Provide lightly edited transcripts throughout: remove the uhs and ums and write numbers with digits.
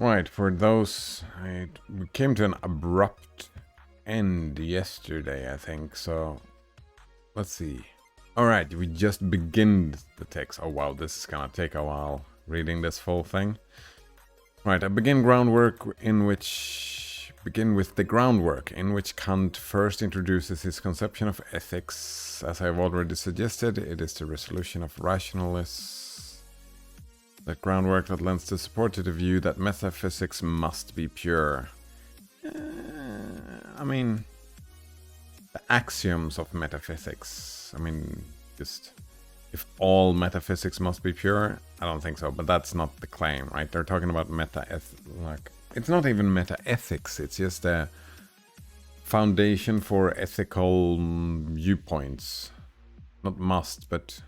Right, for those, we came to an abrupt end yesterday, I think, so let's see. Alright, we just begin the text. Oh wow, this is gonna take a while, reading this full thing. Right, I begin with the groundwork in which Kant first introduces his conception of ethics. As I have already suggested, it is the resolution of rationalists. That groundwork that lends the support to the view that metaphysics must be pure. I mean, the axioms of metaphysics. I mean, just if all metaphysics must be pure, I don't think so. But that's not the claim, right? They're talking about it's not even meta-ethics. It's just a foundation for ethical viewpoints. Not must, but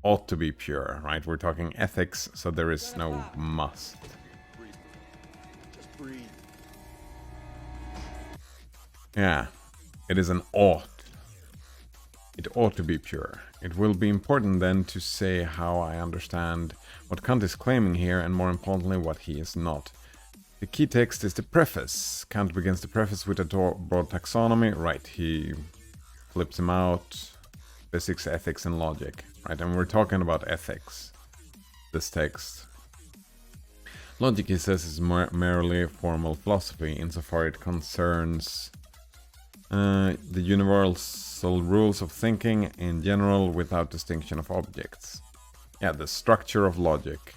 ought to be pure, right? We're talking ethics, so there is no must. Just breathe. Yeah, it is an ought. It ought to be pure. It will be important then to say how I understand what Kant is claiming here, and more importantly, what he is not. The key text is the preface. Kant begins the preface with a broad taxonomy, right? He flips him out. Physics, ethics, and logic, right? And we're talking about ethics, this text. Logic, he says, is merely formal philosophy, insofar it concerns the universal rules of thinking in general without distinction of objects. Yeah, the structure of logic.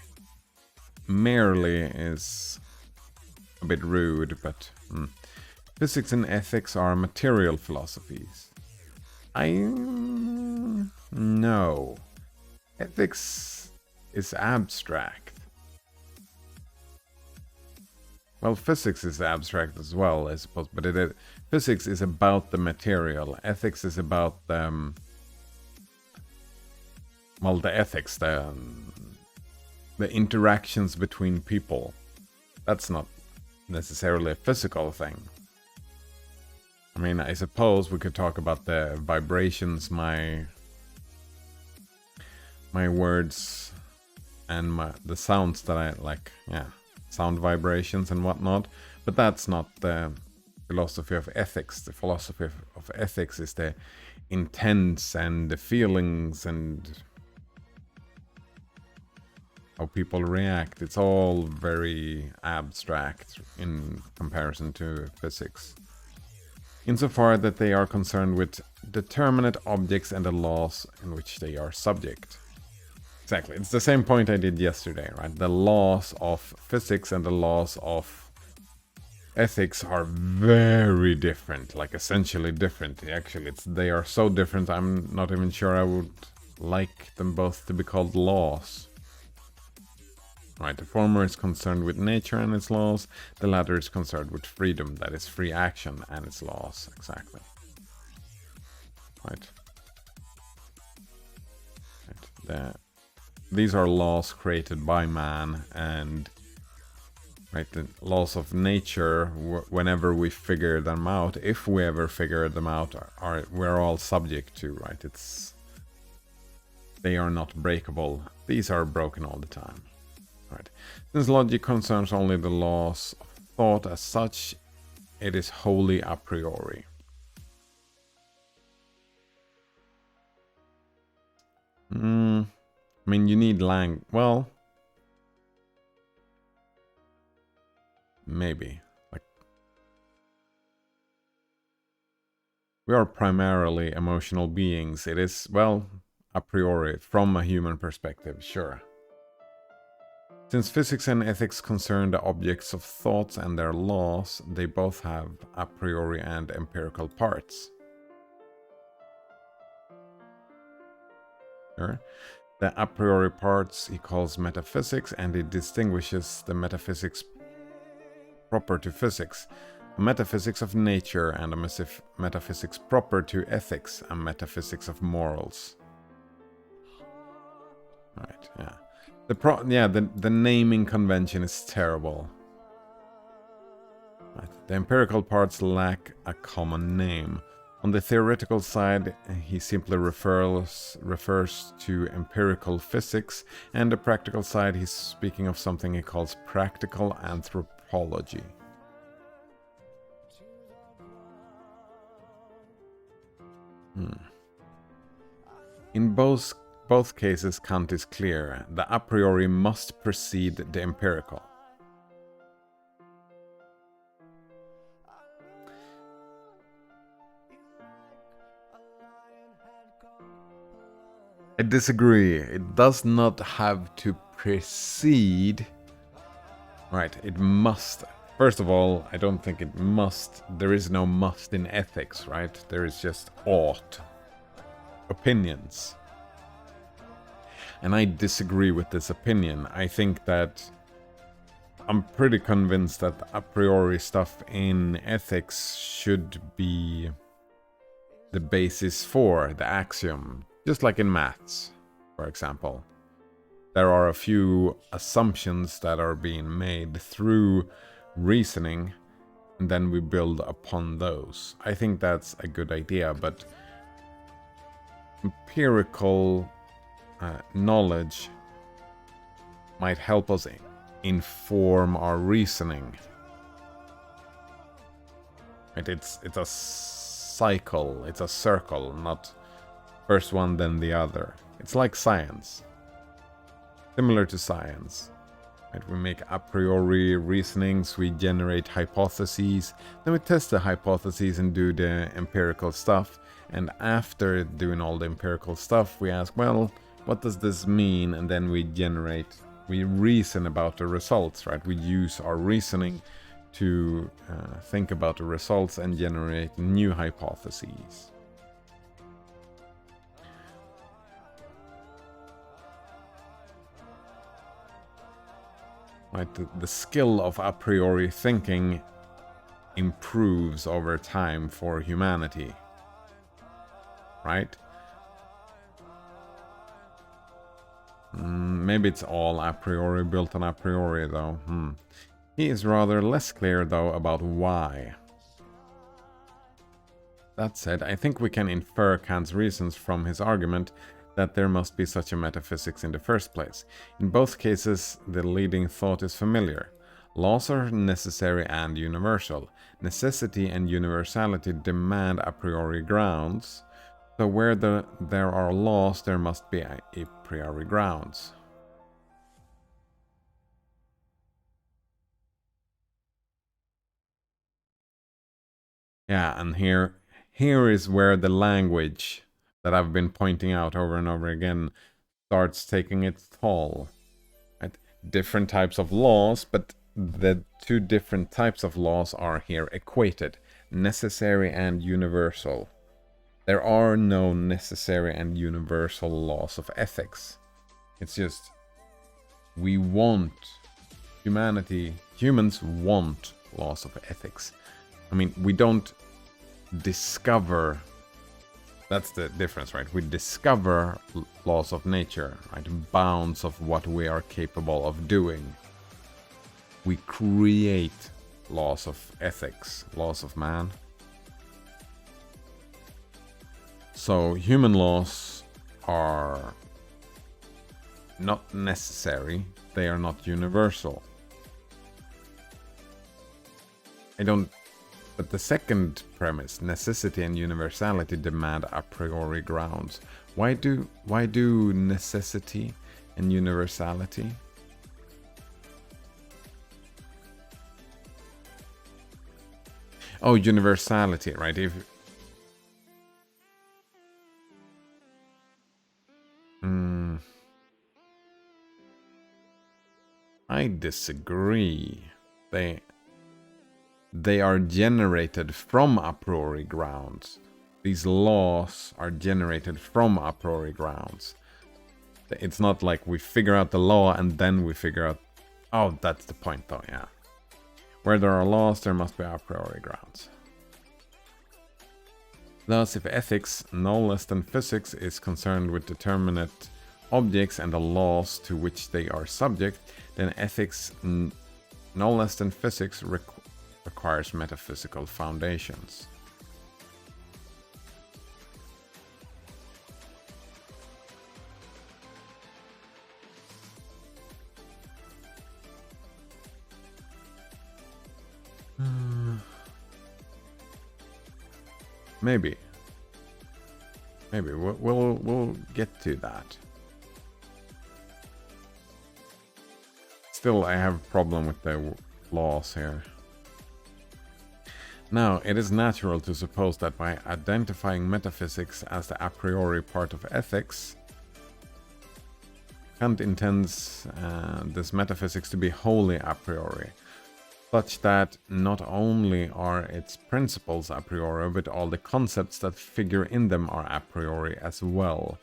Merely is a bit rude, but physics and ethics are material philosophies. No. Ethics is abstract. Well, physics is abstract as well, I suppose, but physics is about the material. Ethics is about the ethics, the interactions between people. That's not necessarily a physical thing. I mean, I suppose we could talk about the vibrations, my words, and the sounds that I like, yeah, sound vibrations and whatnot, but that's not the philosophy of ethics. The philosophy of ethics is the intents and the feelings and how people react. It's all very abstract in comparison to physics, insofar that they are concerned with determinate objects and the laws in which they are subject. Exactly, it's the same point I did yesterday, right? The laws of physics and the laws of ethics are very different, like essentially different. Actually, they are so different, I'm not even sure I would like them both to be called laws. Right, the former is concerned with nature and its laws, the latter is concerned with freedom, that is free action and its laws, exactly. Right. These are laws created by man, and right, the laws of nature, whenever we figure them out, if we ever figure them out, we're all subject to, right? They are not breakable. These are broken all the time. Right. Since logic concerns only the laws of thought as such, it is wholly a priori. I mean, you need well, maybe. Like, we are primarily emotional beings. It is, well, a priori, from a human perspective, sure. Since physics and ethics concern the objects of thoughts and their laws, they both have a priori and empirical parts. Sure. The a priori parts he calls metaphysics, and he distinguishes the metaphysics proper to physics, a metaphysics of nature, and a metaphysics proper to ethics, a metaphysics of morals. Right, yeah. The naming convention is terrible. Right. The empirical parts lack a common name. On the theoretical side, he simply refers to empirical physics, and the practical side, he's speaking of something he calls practical anthropology. In both cases, Kant is clear. The a priori must precede the empirical. I disagree. It does not have to precede. Right, it must. First of all, I don't think it must. There is no must in ethics, right? There is just ought. Opinions. And I disagree with this opinion. I think that I'm pretty convinced that a priori stuff in ethics should be the basis for the axiom. Just like in maths, for example. There are a few assumptions that are being made through reasoning, and then we build upon those. I think that's a good idea, but empirical knowledge might help us inform our reasoning. It's a cycle, it's a circle, not first one then the other. It's like science. Similar to science. Right? We make a priori reasonings, we generate hypotheses, then we test the hypotheses and do the empirical stuff. And after doing all the empirical stuff, we ask, well, what does this mean? And then we reason about the results, right? We use our reasoning to think about the results and generate new hypotheses. Right, the skill of a priori thinking improves over time for humanity. Right? Maybe it's all a priori, built on a priori though. He is rather less clear though about why. That said, I think we can infer Kant's reasons from his argument that there must be such a metaphysics in the first place. In both cases, the leading thought is familiar. Laws are necessary and universal. Necessity and universality demand a priori grounds. So where there are laws, there must be a priori grounds. Yeah, and here is where the language that I've been pointing out over and over again starts taking its toll. Right? Different types of laws, but the two different types of laws are here equated. Necessary and universal. There are no necessary and universal laws of ethics. It's just, we want, humans want laws of ethics. I mean, we don't discover. That's the difference, right? We discover laws of nature, right? Bounds of what we are capable of doing. We create laws of ethics, laws of man. So human laws are not necessary. They are not universal. But the second premise, necessity and universality, demand a priori grounds. Why do necessity and universality? Oh, universality, right? I disagree. They are generated from a priori grounds. These laws are generated from a priori grounds. It's not like we figure out the law and then we figure out... Oh, that's the point though, yeah. Where there are laws, there must be a priori grounds. Thus, if ethics, no less than physics, is concerned with determinate objects and the laws to which they are subject, then ethics, no less than physics, requires metaphysical foundations. Maybe. Maybe we'll get to that. Still, I have a problem with the laws here. Now, it is natural to suppose that by identifying metaphysics as the a priori part of ethics, Kant intends this metaphysics to be wholly a priori, such that not only are its principles a priori, but all the concepts that figure in them are a priori as well.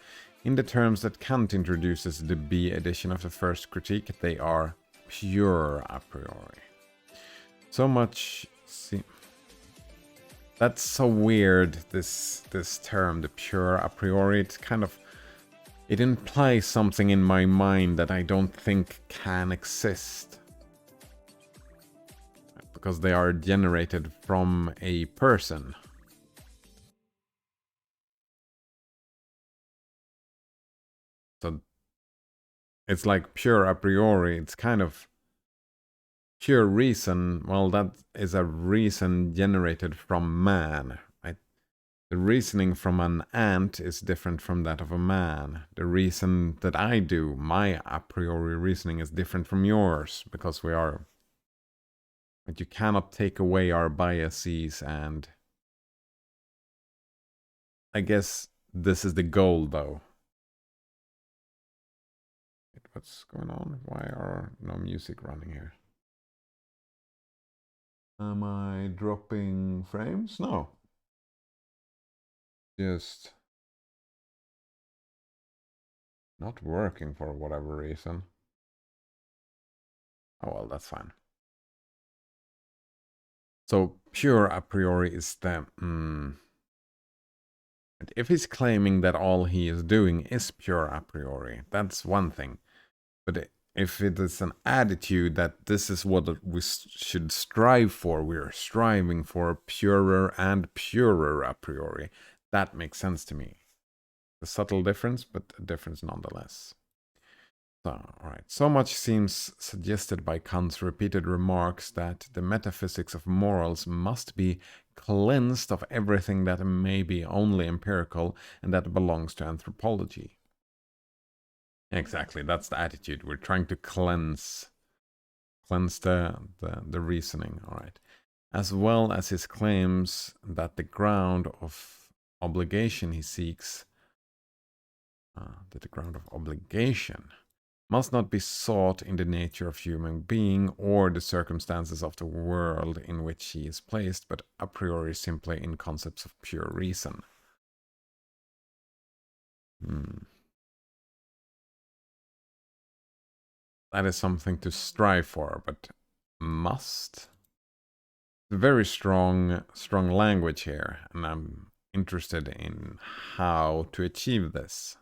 In the terms that Kant introduces the B edition of the first critique, they are pure a priori. So much... That's so weird, this term, the pure a priori. It's kind of... It implies something in my mind that I don't think can exist. Because they are generated from a person. So it's like pure a priori. It's kind of pure reason. Well, that is a reason generated from man, right? The reasoning from an ant is different from that of a man. The reason that I do, my a priori reasoning, is different from yours, because we are... But you cannot take away our biases, and... I guess this is the goal, though. What's going on? Why are no music running here? Am I dropping frames? No. Just not working for whatever reason. Oh well, that's fine. So pure a priori is the... If he's claiming that all he is doing is pure a priori, that's one thing. But if it is an attitude that this is what we should strive for, we're striving for purer and purer a priori, that makes sense to me. A subtle difference, but a difference nonetheless. So, alright. So much seems suggested by Kant's repeated remarks that the metaphysics of morals must be cleansed of everything that may be only empirical and that belongs to anthropology. Exactly, that's the attitude. We're trying to cleanse the reasoning, alright. As well as his claims that the ground of obligation he seeks, that the ground of obligation must not be sought in the nature of human being or the circumstances of the world in which he is placed, but a priori simply in concepts of pure reason. That is something to strive for, but must? Very strong language here, and I'm interested in how to achieve this.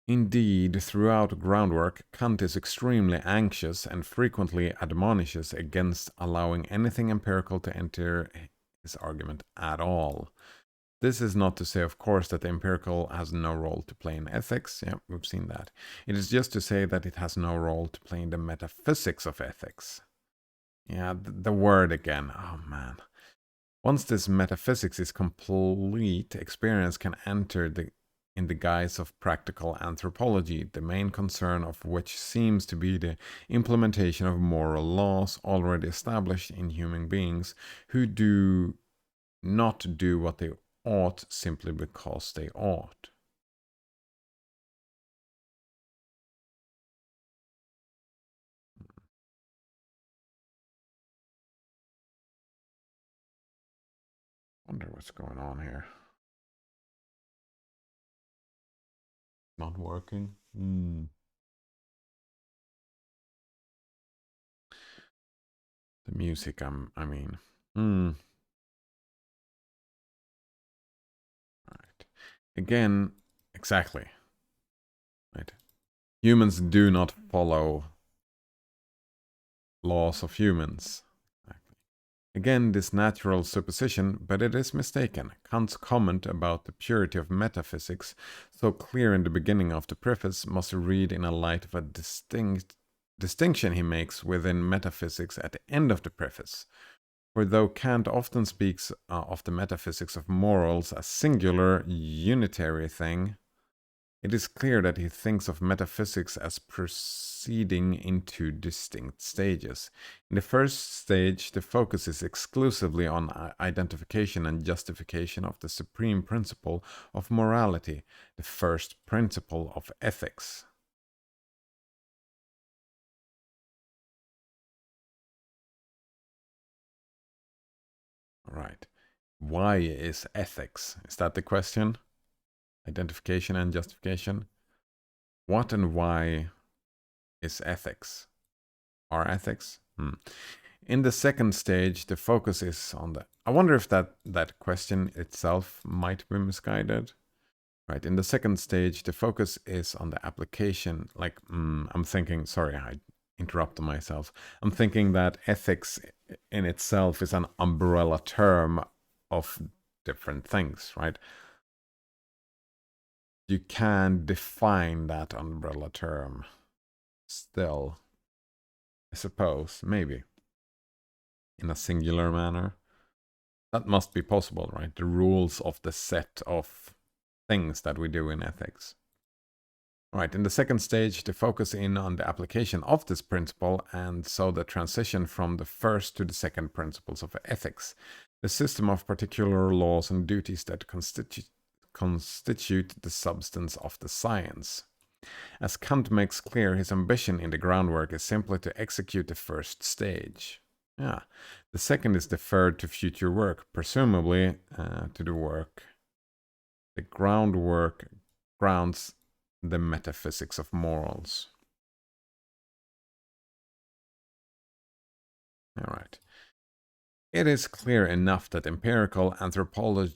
Indeed, throughout groundwork, Kant is extremely anxious and frequently admonishes against allowing anything empirical to enter his argument at all. This is not to say, of course, that the empirical has no role to play in ethics. Yeah, we've seen that. It is just to say that it has no role to play in the metaphysics of ethics. Yeah, the word again. Oh, man. Once this metaphysics is complete, experience can enter in the guise of practical anthropology, the main concern of which seems to be the implementation of moral laws already established in human beings who do not do what they ought simply because they ought. Wonder what's going on here. Not working? The music, I mean. Alright. Again, exactly. Right. Humans do not follow laws of humans. Again, this natural supposition, but it is mistaken. Kant's comment about the purity of metaphysics, so clear in the beginning of the preface, must read in a light of a distinction he makes within metaphysics at the end of the preface, For though Kant often speaks of the metaphysics of morals as singular, unitary thing, it is clear that he thinks of metaphysics as proceeding into distinct stages. In the first stage, the focus is exclusively on identification and justification of the supreme principle of morality, the first principle of ethics. All right. Why is ethics? Is that the question? Identification and justification? What and why is ethics? Are ethics? In the second stage, the focus is on the... I wonder if that question itself might be misguided. Right, in the second stage, the focus is on the application. Like, I'm thinking, sorry, I interrupted myself. I'm thinking that ethics in itself is an umbrella term of different things, right? You can define that umbrella term still, I suppose, maybe, in a singular manner. That must be possible, right? The rules of the set of things that we do in ethics. All right, in the second stage, the focus in on the application of this principle, and so the transition from the first to the second principles of ethics, the system of particular laws and duties that constitute the substance of the science. As Kant makes clear, his ambition in the groundwork is simply to execute the first stage. Yeah, the second is deferred to future work, presumably to the work. The groundwork grounds the metaphysics of morals. All right. It is clear enough that empirical anthropology...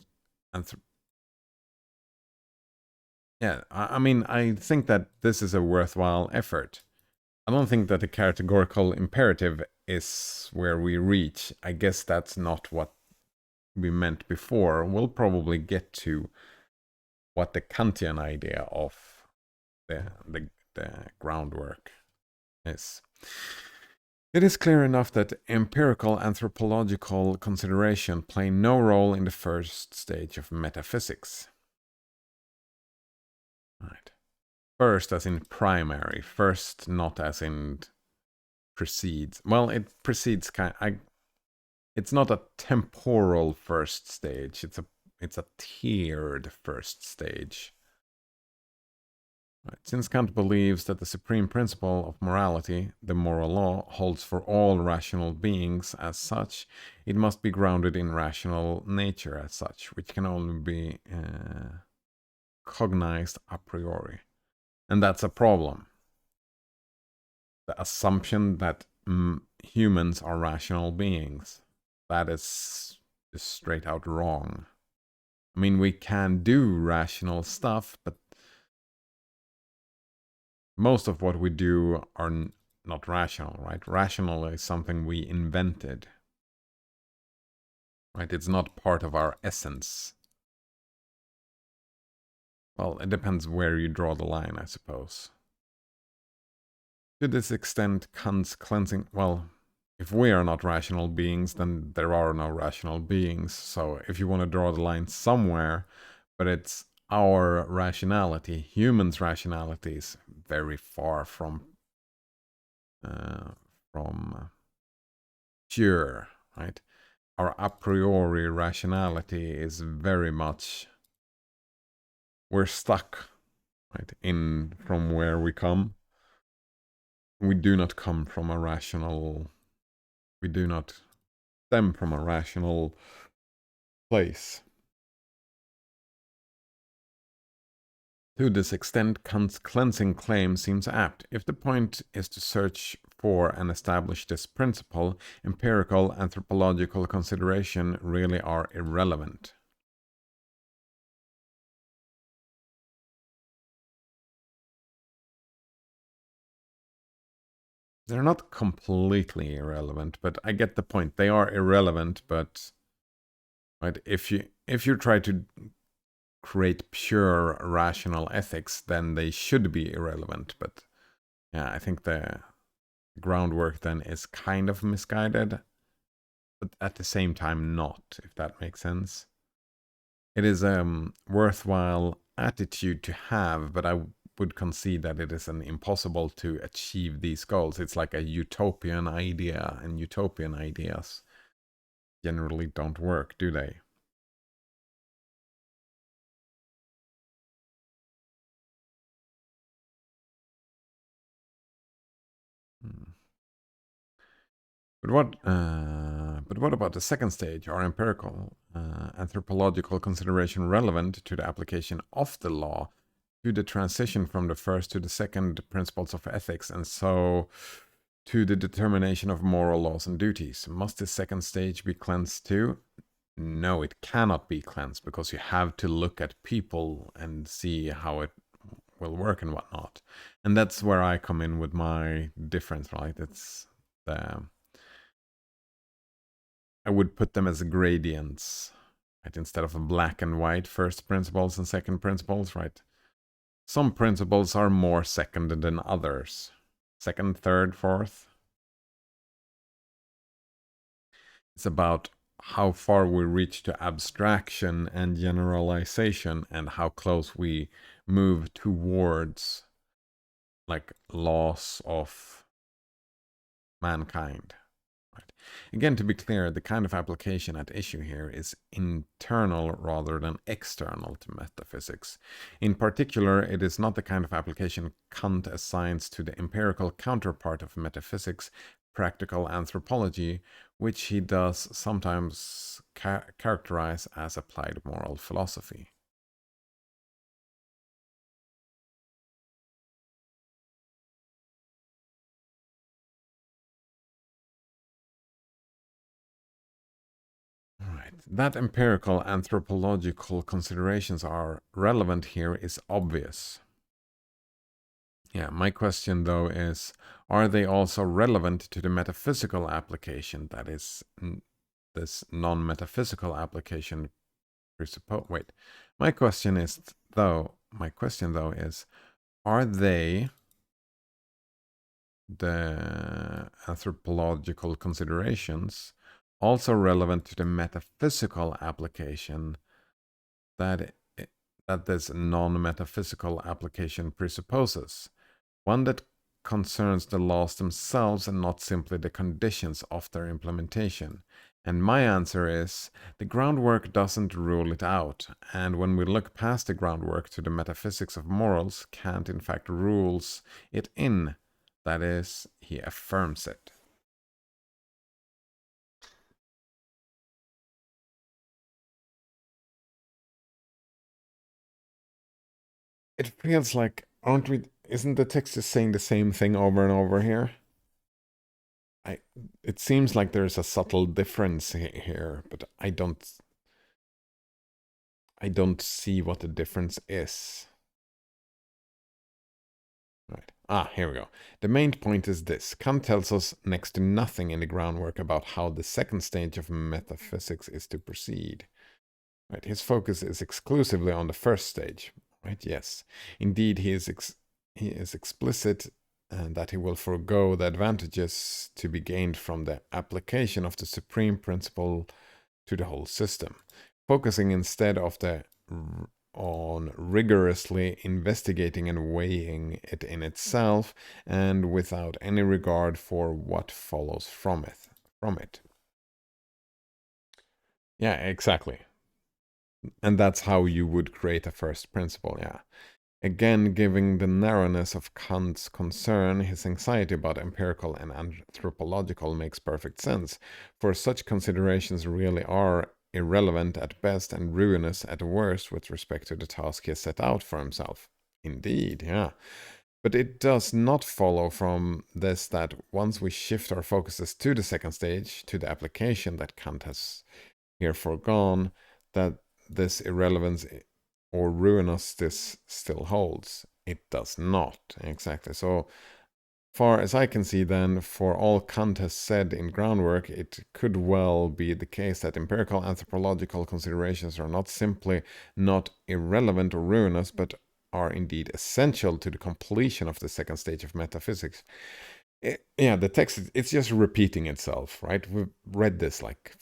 Yeah, I mean, I think that this is a worthwhile effort. I don't think that the categorical imperative is where we reach. I guess that's not what we meant before. We'll probably get to what the Kantian idea of the groundwork is. It is clear enough that empirical anthropological consideration play no role in the first stage of metaphysics. Right. First as in primary, first not as in precedes. Well, it precedes it's not a temporal first stage, it's a tiered first stage. Right. Since Kant believes that the supreme principle of morality, the moral law, holds for all rational beings as such, it must be grounded in rational nature as such, which can only be cognized a priori. And that's a problem. The assumption that humans are rational beings, that is just straight out wrong. I mean, we can do rational stuff, but most of what we do are not rational, right? Rational is something we invented, right? It's not part of our essence. Well, it depends where you draw the line, I suppose. To this extent, Kant's cleansing... Well, if we are not rational beings, then there are no rational beings. So if you want to draw the line somewhere, but it's our rationality, humans' rationality is very far from pure, right? Our a priori rationality is very much... We're stuck, right, in from where we come. We do not come from a rational... We do not stem from a rational place. To this extent, Kant's cleansing claim seems apt. If the point is to search for and establish this principle, empirical anthropological consideration really are irrelevant. They're not completely irrelevant, but I get the point. They are irrelevant, but right, if you try to create pure rational ethics, then they should be irrelevant. But yeah, I think the groundwork then is kind of misguided. but at the same time not, if that makes sense. It is a worthwhile attitude to have, but I would concede that it is an impossible to achieve these goals. It's like a utopian idea, and utopian ideas generally don't work, do they? Hmm. But what about the second stage, or empirical, anthropological consideration relevant to the application of the law, to the transition from the first to the second principles of ethics, and so to the determination of moral laws and duties? Must the second stage be cleansed too? No, it cannot be cleansed, because you have to look at people and see how it will work and whatnot. And that's where I come in with my difference, right? It's the I would put them as gradients, right? Instead of a black and white first principles and second principles, right? Some principles are more second than others. Second, third, fourth. It's about how far we reach to abstraction and generalization, and how close we move towards like laws of mankind. Right. Again, to be clear, the kind of application at issue here is internal rather than external to metaphysics. In particular, it is not the kind of application Kant assigns to the empirical counterpart of metaphysics, practical anthropology, which he does sometimes characterize as applied moral philosophy. Right. That empirical anthropological considerations are relevant here is obvious. Yeah, my question though is, are they also relevant to the metaphysical application? That is, this non-metaphysical application presuppose. Wait, my question though is, are they, the anthropological considerations, also relevant to the metaphysical application that that this non-metaphysical application presupposes? One that concerns the laws themselves and not simply the conditions of their implementation. And my answer is, the groundwork doesn't rule it out. And when we look past the groundwork to the metaphysics of morals, Kant in fact rules it in. That is, he affirms it. It feels like, isn't the text just saying the same thing over and over here? It seems like there's a subtle difference here, but I don't see what the difference is. Right. Here we go. The main point is this. Kant tells us next to nothing in the groundwork about how the second stage of metaphysics is to proceed. Right. His focus is exclusively on the first stage. Right. Yes. Indeed, he is explicit that he will forego the advantages to be gained from the application of the supreme principle to the whole system, focusing instead on rigorously investigating and weighing it in itself, and without any regard for what follows from it. Yeah, exactly. And that's how you would create a first principle, yeah. Again, given the narrowness of Kant's concern, his anxiety about empirical and anthropological makes perfect sense, for such considerations really are irrelevant at best and ruinous at worst with respect to the task he has set out for himself. Indeed, yeah. But it does not follow from this that once we shift our focuses to the second stage, to the application that Kant has here foregone, that this irrelevance or ruinousness still holds. It does not, exactly. So far as I can see, then, for all Kant has said in groundwork, it could well be the case that empirical anthropological considerations are not simply not irrelevant or ruinous, but are indeed essential to the completion of the second stage of metaphysics. Yeah, the text, it's just repeating itself, right? We've read this like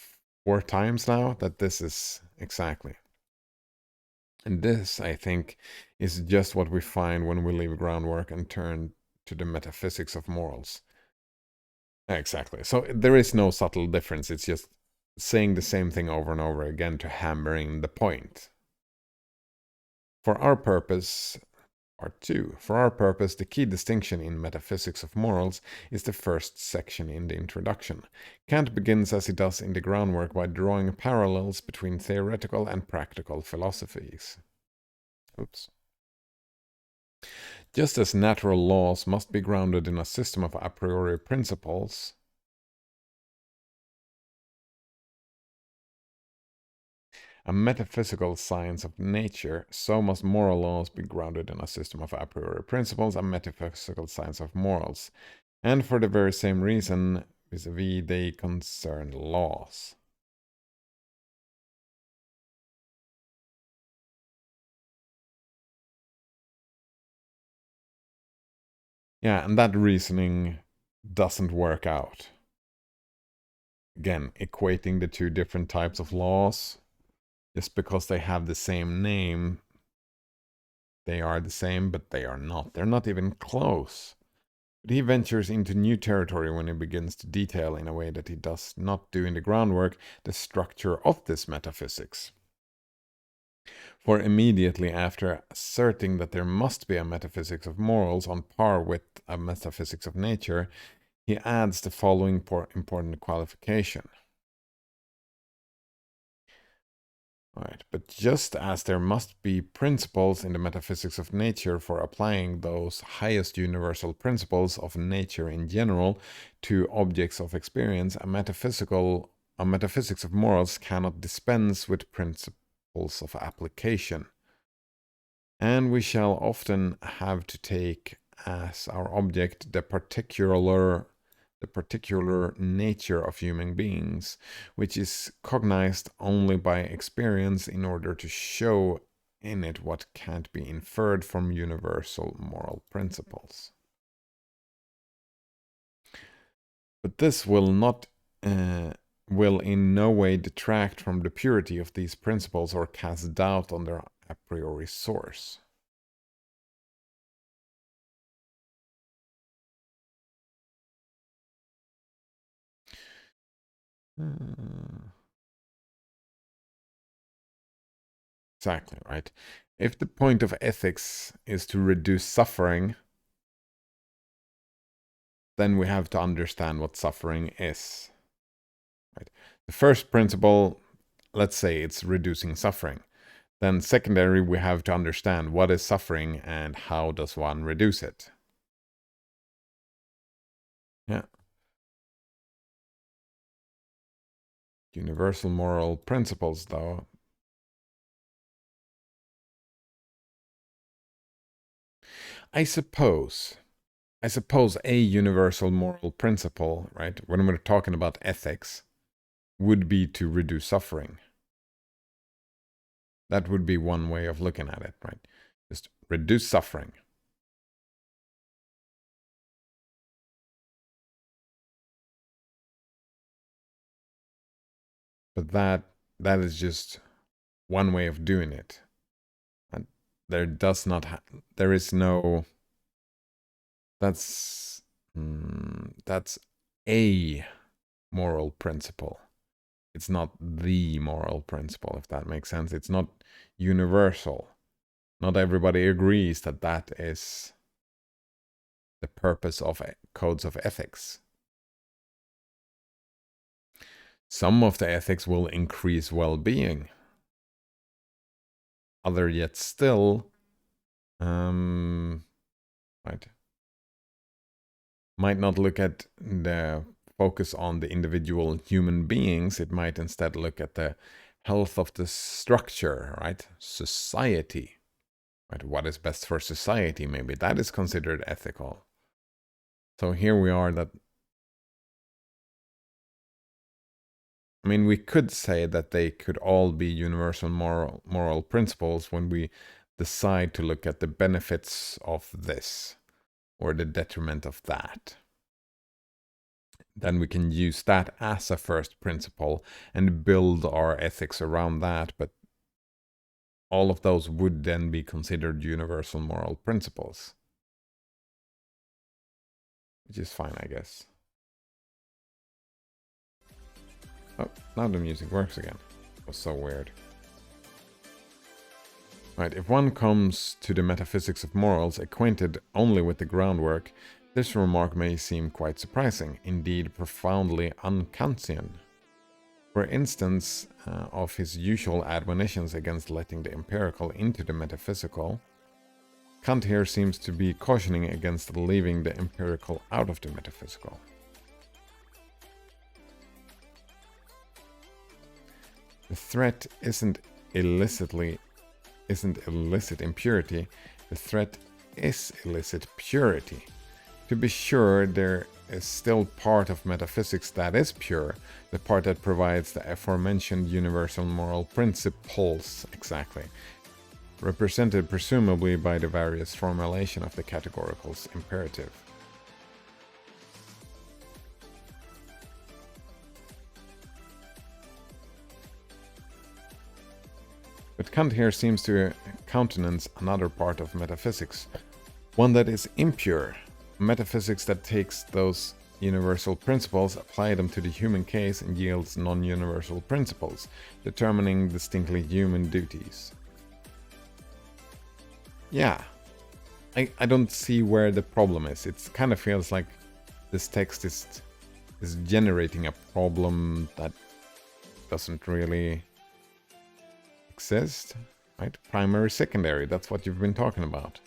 4 times now, that this is exactly. And this, I think, is just what we find when we leave groundwork and turn to the metaphysics of morals. Exactly. So there is no subtle difference. It's just saying the same thing over and over again to hammering the point. For our purpose, Part 2. For our purpose, the key distinction in Metaphysics of Morals is the first section in the introduction. Kant begins as he does in the groundwork by drawing parallels between theoretical and practical philosophies. Oops. Just as natural laws must be grounded in a system of a priori principles, a metaphysical science of nature, so must moral laws be grounded in a system of a priori principles, a metaphysical science of morals. And for the very same reason, vis-a-vis, they concern laws. Yeah, and that reasoning doesn't work out. Again, equating the two different types of laws, just because they have the same name, they are the same, but they are not. They're not even close. But he ventures into new territory when he begins to detail, in a way that he does not do in the groundwork, the structure of this metaphysics. For immediately after asserting that there must be a metaphysics of morals on par with a metaphysics of nature, he adds the following important qualification. Right, but just as there must be principles in the metaphysics of nature for applying those highest universal principles of nature in general to objects of experience, a metaphysics of morals cannot dispense with principles of application. And we shall often have to take as our object the particular nature of human beings, which is cognized only by experience in order to show in it what can't be inferred from universal moral principles. But this will in no way detract from the purity of these principles or cast doubt on their a priori source. Exactly, right? If the point of ethics is to reduce suffering, then we have to understand what suffering is. Right? The first principle, let's say it's reducing suffering. Then secondary, we have to understand what is suffering and how does one reduce it. Yeah. Universal moral principles, though. I suppose a universal moral principle, right, when we're talking about ethics, would be to reduce suffering. That would be one way of looking at it, right? Just reduce suffering. But that is just one way of doing it. And there is no, that's a moral principle. It's not the moral principle, if that makes sense. It's not universal. Not everybody agrees that that is the purpose of codes of ethics. Some of the ethics will increase well-being. Other yet still, right, might not look at the focus on the individual human beings. It might instead look at the health of the structure, right? Society, right? What is best for society? Maybe that is considered ethical. So here we are that, I mean, we could say that they could all be universal moral principles when we decide to look at the benefits of this or the detriment of that. then we can use that as a first principle and build our ethics around that. But all of those would then be considered universal moral principles, which is fine, I guess. Oh, now the music works again. It was so weird. Right, if one comes to the metaphysics of morals acquainted only with the groundwork, this remark may seem quite surprising, indeed profoundly un-Kantian. For instance, of his usual admonitions against letting the empirical into the metaphysical, Kant here seems to be cautioning against leaving the empirical out of the metaphysical. The threat isn't illicit impurity, the threat is illicit purity. To be sure, there is still part of metaphysics that is pure, the part that provides the aforementioned universal moral principles, exactly, represented presumably by the various formulation of the categorical's imperative. But Kant here seems to countenance another part of metaphysics, one that is impure, metaphysics that takes those universal principles, apply them to the human case, and yields non-universal principles, determining distinctly human duties. Yeah, I don't see where the problem is. It kind of feels like this text is generating a problem that doesn't really exist, right? Primary, secondary, that's what you've been talking about.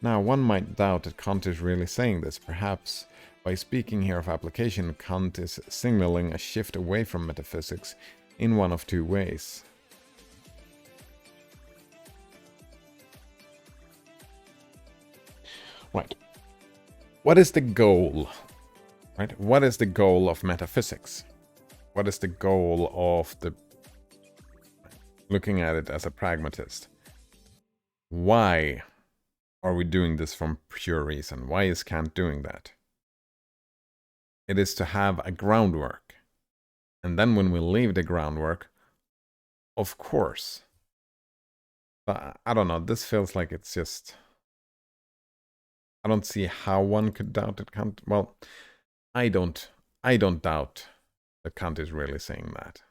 Now, one might doubt that Kant is really saying this. Perhaps by speaking here of application, Kant is signaling a shift away from metaphysics in one of two ways. Right. What is the goal? Right? What is the goal of metaphysics? What is the goal of the... Looking at it as a pragmatist. Why are we doing this from pure reason? Why is Kant doing that? It is to have a groundwork. And then when we leave the groundwork, of course. But I don't know, this feels like it's just... I don't see how one could doubt it. Kant. Well, I don't doubt that Kant is really saying that.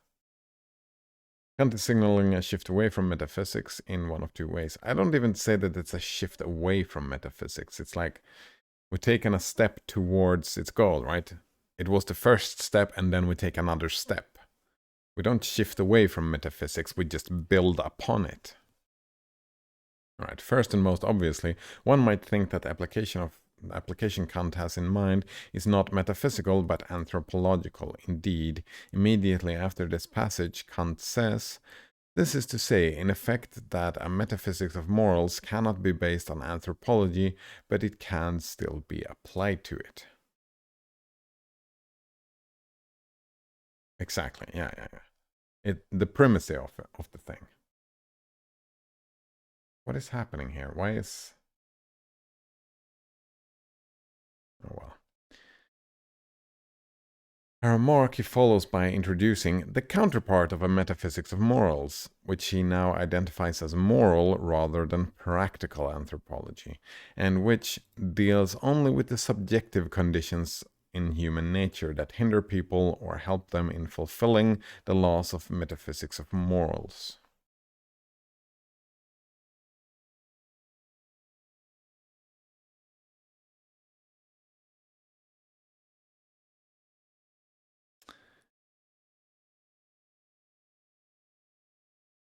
Kant is signaling a shift away from metaphysics in one of two ways. I don't even say that it's a shift away from metaphysics. It's like we're taking a step towards its goal, right? It was the first step, and then we take another step. We don't shift away from metaphysics, we just build upon it. All right, first and most obviously, one might think that the application Kant has in mind is not metaphysical but anthropological. Indeed, immediately after this passage, Kant says, this is to say, in effect, that a metaphysics of morals cannot be based on anthropology, but it can still be applied to it. Exactly, yeah. The primacy of the thing. What is happening here? Why is... Oh well. A remark he follows by introducing the counterpart of a metaphysics of morals, which he now identifies as moral rather than practical anthropology, and which deals only with the subjective conditions in human nature that hinder people or help them in fulfilling the laws of metaphysics of morals.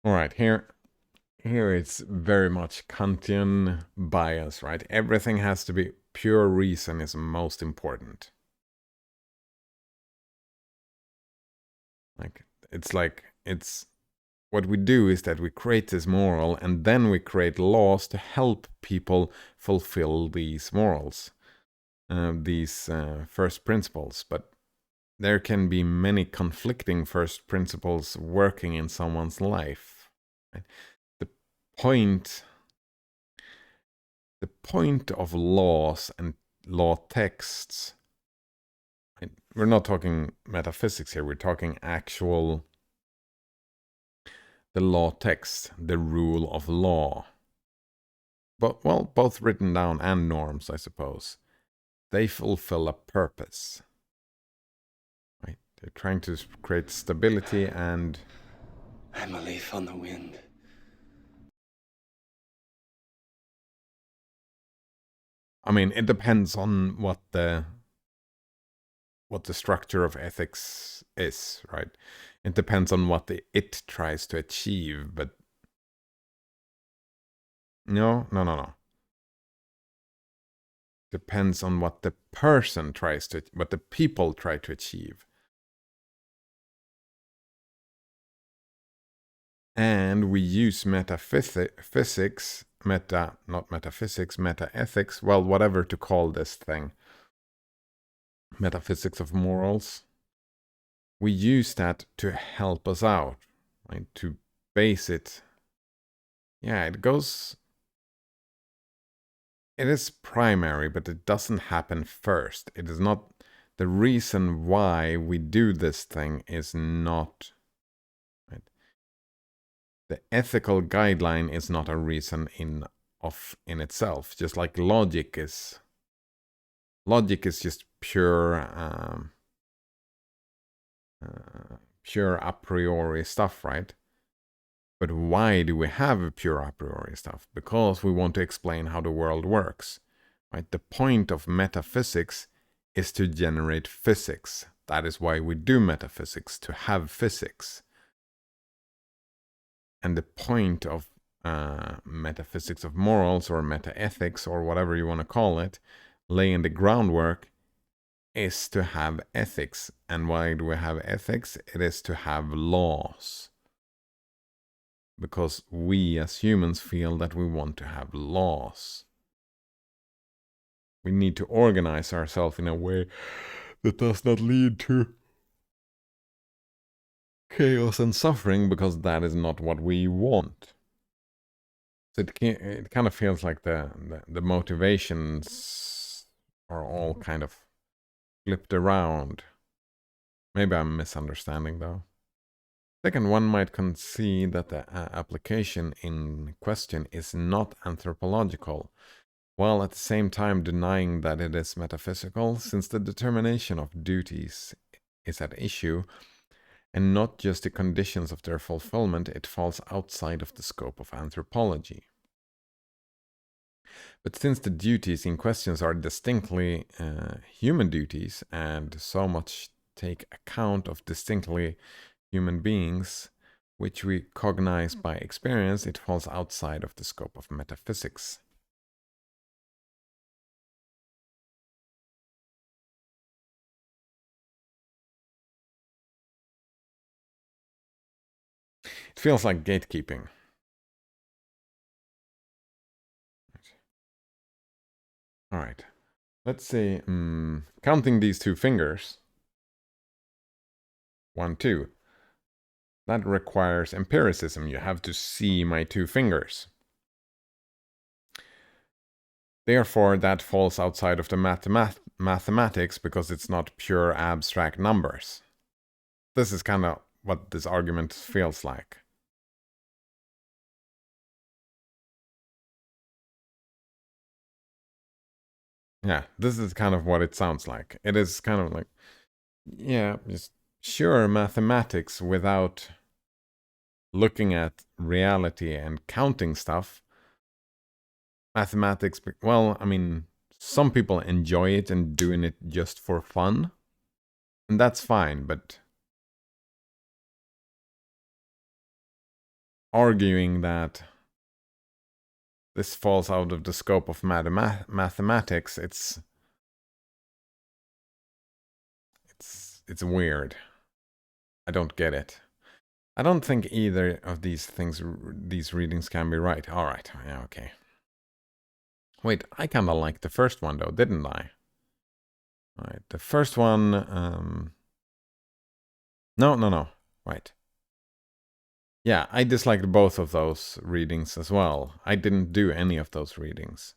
All right, here it's very much Kantian bias, right? Everything has to be pure reason is most important. It's what we do is that we create this moral, and then we create laws to help people fulfill these morals, these first principles. But there can be many conflicting first principles working in someone's life. Right? The point of laws and law texts, right, we're not talking metaphysics here. We're talking actual, the law text, the rule of law. But, well, both written down and norms, I suppose. They fulfill a purpose. Right? They're trying to create stability and... I'm a leaf on the wind. I mean, it depends on what the structure of ethics is, right? It depends on what it tries to achieve, but no. Depends on what the person tries to, what the people try to achieve. And we use metaphysics, not metaphysics, meta-ethics, well, whatever to call this thing. Metaphysics of morals. We use that to help us out, right? To base it. Yeah, it goes... It is primary, but it doesn't happen first. It is not... The reason why we do this thing is not... Right? The ethical guideline is not a reason in itself, just like logic is. Logic is just pure pure a priori stuff, right? But why do we have pure a priori stuff? Because we want to explain how the world works, right? The point of metaphysics is to generate physics. That is why we do metaphysics, to have physics. And the point of metaphysics of morals or meta-ethics or whatever you want to call it, laying the groundwork, is to have ethics. And why do we have ethics? It is to have laws. Because we as humans feel that we want to have laws. We need to organize ourselves in a way that does not lead to chaos and suffering, because that is not what we want. So it kind of feels like the motivations are all kind of flipped around. Maybe I'm misunderstanding though. Second, one might concede that the application in question is not anthropological, while at the same time denying that it is metaphysical, since the determination of duties is at issue, and not just the conditions of their fulfillment, it falls outside of the scope of anthropology. But since the duties in questions are distinctly human duties, and so much take account of distinctly human beings, which we cognize by experience, it falls outside of the scope of metaphysics. It feels like gatekeeping. All right. Let's say, counting these two fingers. 1, 2. That requires empiricism. You have to see my two fingers. Therefore, that falls outside of the mathematics because it's not pure abstract numbers. This is kind of what this argument feels like. Yeah, this is kind of what it sounds like. It is kind of like, yeah, just sure mathematics without looking at reality and counting stuff. Mathematics, well, I mean, some people enjoy it and doing it just for fun. And that's fine, but arguing that this falls out of the scope of mathematics, it's weird. I don't get it. I don't think either of these readings can be right. All right, yeah, okay. Wait, I kind of liked the first one though, didn't I? All right, the first one. No. Right. Yeah, I disliked both of those readings as well. I didn't do any of those readings.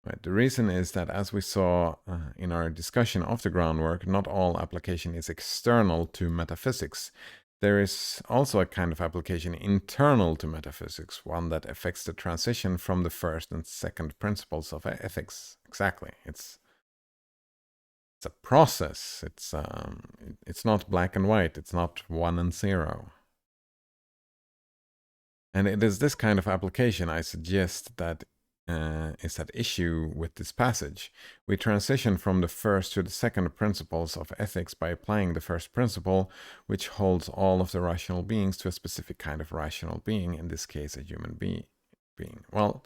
Right. The reason is that, as we saw in our discussion of the groundwork, not all application is external to metaphysics. There is also a kind of application internal to metaphysics, one that affects the transition from the first and second principles of ethics. Exactly. It's a process. It's not black and white. It's not 1 and 0. And it is this kind of application I suggest that is at issue with this passage. We transition from the first to the second principles of ethics by applying the first principle, which holds all of the rational beings, to a specific kind of rational being, in this case a human being. Well,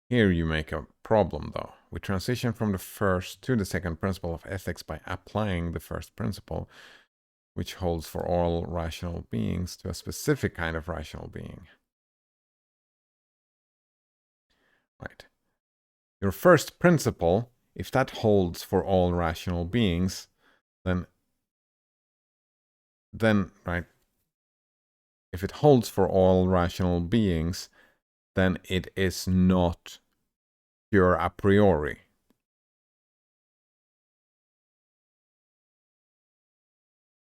here you make a problem though. We transition from the first to the second principle of ethics by applying the first principle, which holds for all rational beings, to a specific kind of rational being. Right. Your first principle, if that holds for all rational beings, then right, if it holds for all rational beings, then it is not pure a priori.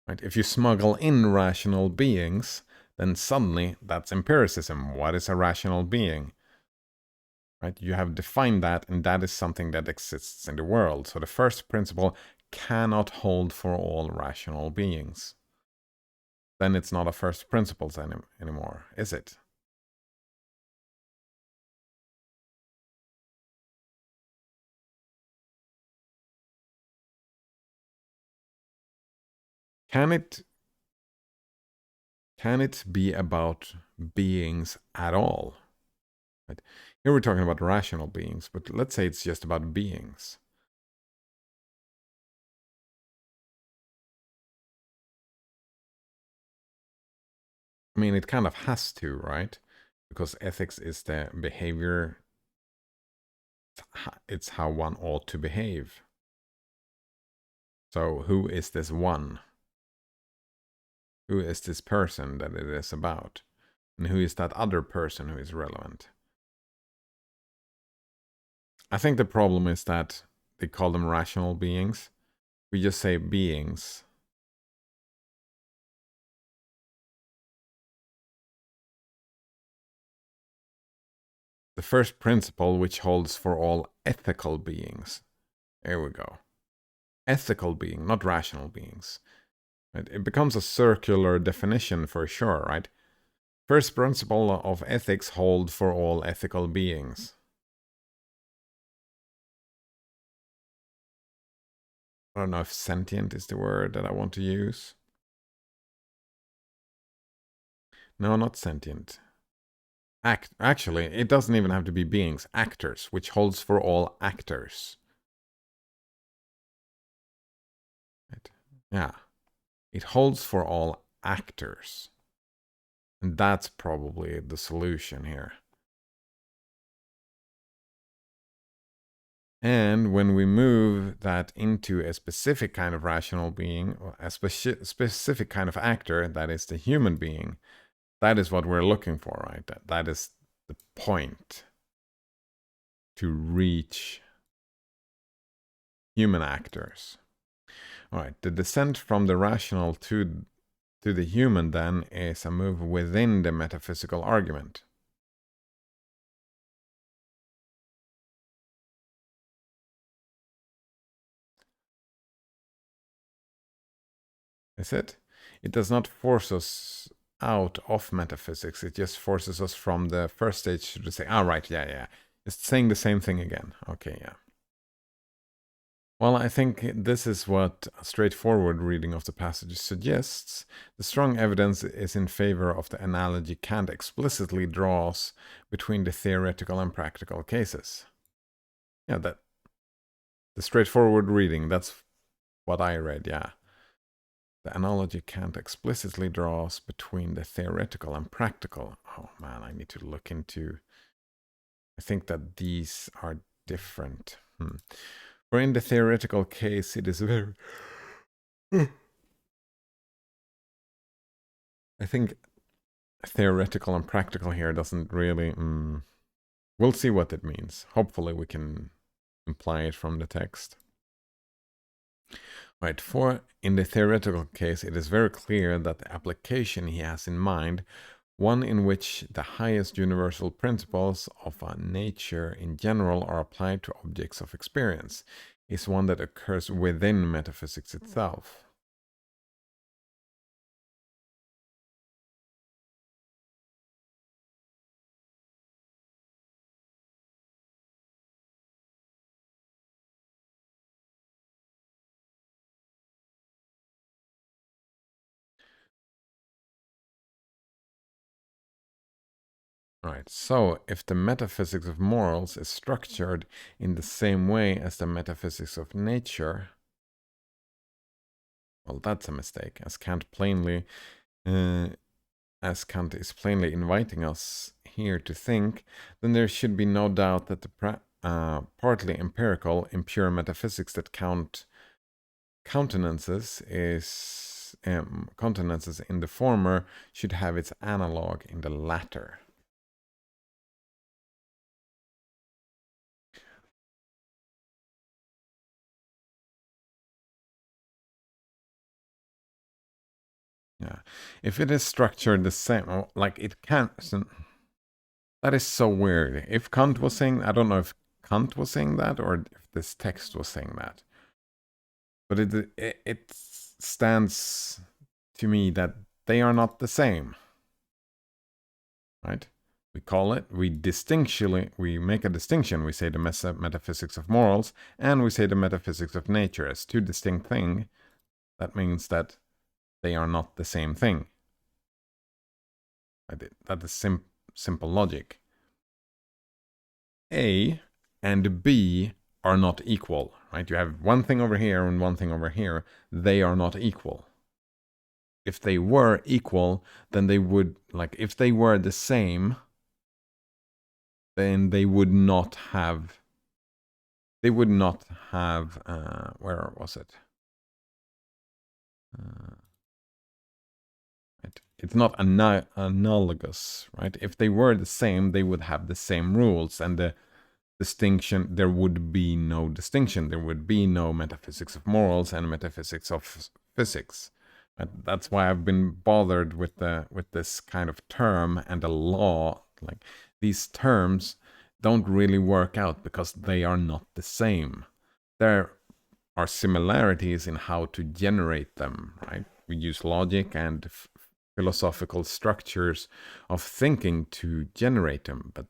Right? If you smuggle in rational beings, then suddenly that's empiricism. What is a rational being? Right? You have defined that, and that is something that exists in the world. So the first principle cannot hold for all rational beings. Then it's not a first principles anymore, is it? Can it be about beings at all? Right? Here we're talking about rational beings, but let's say it's just about beings. I mean, it kind of has to, right? Because ethics is the behavior, it's how one ought to behave. So who is this one? Who is this person that it is about? And who is that other person who is relevant? I think the problem is that they call them rational beings. We just say beings. The first principle, which holds for all ethical beings. There we go. Ethical being, not rational beings. Right? It becomes a circular definition for sure, right? First principle of ethics hold for all ethical beings. I don't know if sentient is the word that I want to use. No, not sentient. Actually, it doesn't even have to be beings. Actors, which holds for all actors. Right? Yeah. It holds for all actors. And that's probably the solution here. And when we move that into a specific kind of rational being, or a specific kind of actor, that is the human being, that is what we're looking for, right? That is the point, to reach human actors. All right, the descent from the rational to the human then is a move within the metaphysical argument. Is it? It does not force us out of metaphysics. It just forces us from the first stage to say, right, yeah. It's saying the same thing again. Okay, yeah. Well, I think this is what a straightforward reading of the passage suggests. The strong evidence is in favor of the analogy Kant explicitly draws between the theoretical and practical cases. Yeah, that the straightforward reading, that's what I read, yeah. The analogy Kant explicitly draws between the theoretical and practical. Oh man, I need to look into. I think that these are different. For in the theoretical case, it is very. I think theoretical and practical here doesn't really. We'll see what it means. Hopefully we can imply it from the text. Right, for in the theoretical case, it is very clear that the application he has in mind, one in which the highest universal principles of nature in general are applied to objects of experience, is one that occurs within metaphysics itself. Right, so if the metaphysics of morals is structured in the same way as the metaphysics of nature, well, that's a mistake, as Kant is plainly inviting us here to think, then there should be no doubt that the partly empirical, impure metaphysics that Kant countenances in the former should have its analog in the latter. Yeah, if it is structured the same, like it can't. That is so weird. If Kant was saying, I don't know if Kant was saying that or if this text was saying that, but it stands to me that they are not the same, right? We call it, we make a distinction. We say the metaphysics of morals and we say the metaphysics of nature as two distinct things. That means that they are not the same thing. That is simple logic. A and B are not equal, right? You have one thing over here and one thing over here. They are not equal. If they were equal, then they would, like, if they were the same, then they would not have, where was it? It's not analogous, right? If they were the same, they would have the same rules, and the distinction, there would be no distinction. There would be no metaphysics of morals and metaphysics of physics. That's why I've been bothered with this kind of term and the law. Like, these terms don't really work out because they are not the same. There are similarities in how to generate them, right? We use logic and philosophical structures of thinking to generate them, but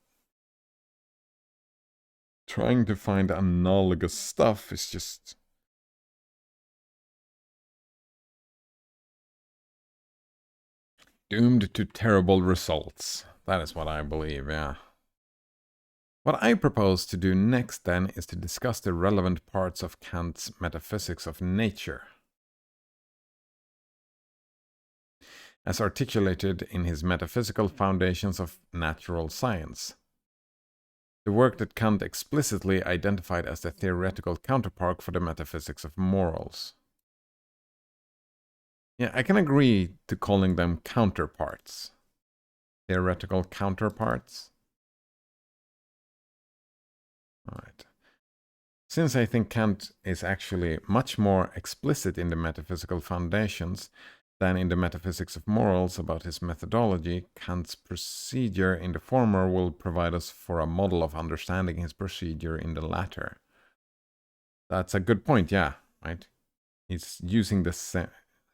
trying to find analogous stuff is just doomed to terrible results. That is what I believe, yeah. What I propose to do next, then, is to discuss the relevant parts of Kant's metaphysics of nature, as articulated in his Metaphysical Foundations of Natural Science, the work that Kant explicitly identified as the theoretical counterpart for the metaphysics of morals. Yeah, I can agree to calling them counterparts. Theoretical counterparts. All right. Since I think Kant is actually much more explicit in the metaphysical foundations than in the metaphysics of morals about his methodology, Kant's procedure in the former will provide us for a model of understanding his procedure in the latter. That's a good point, yeah, right? He's using the same,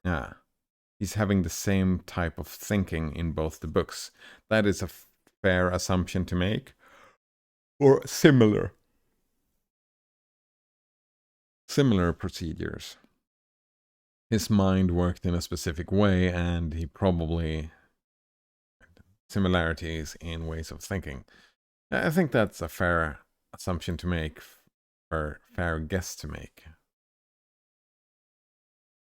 yeah. He's having the same type of thinking in both the books. That is a fair assumption to make. Or similar procedures. His mind worked in a specific way, and he probably similarities in ways of thinking. I think that's a fair assumption to make, or fair guess to make.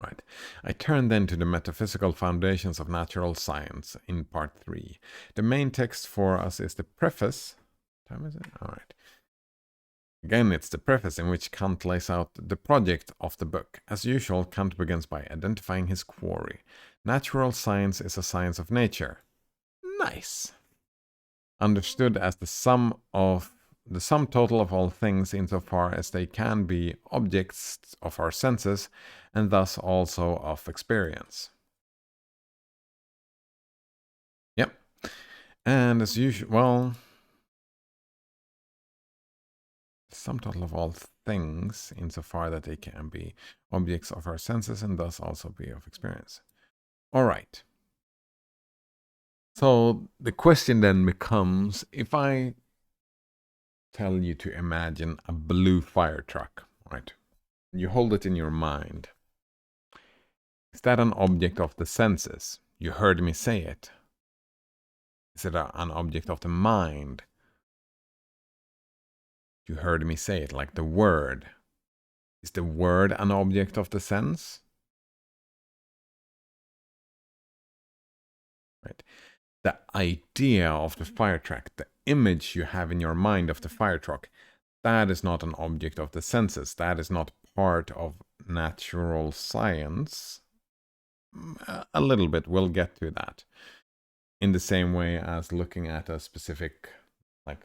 Right. I turn then to the Metaphysical Foundations of Natural Science in Part 3. The main text for us is the Preface. What time is it? All right. Again, it's the preface in which Kant lays out the project of the book. As usual, Kant begins by identifying his quarry. Natural science is a science of nature. Nice. understood as the sum total of all things insofar as they can be objects of our senses and thus also of experience. Yep. And as usual, well, sum total of all things insofar that they can be objects of our senses and thus also be of experience. All right. So the question then becomes, if I tell you to imagine a blue fire truck, right? You hold it in your mind. Is that an object of the senses? You heard me say it. Is it an object of the mind? You heard me say it, like the word. Is the word an object of the sense? Right. The idea of the fire truck, the image you have in your mind of the fire truck, that is not an object of the senses. That is not part of natural science. A little bit, we'll get to that. In the same way as looking at a specific, like,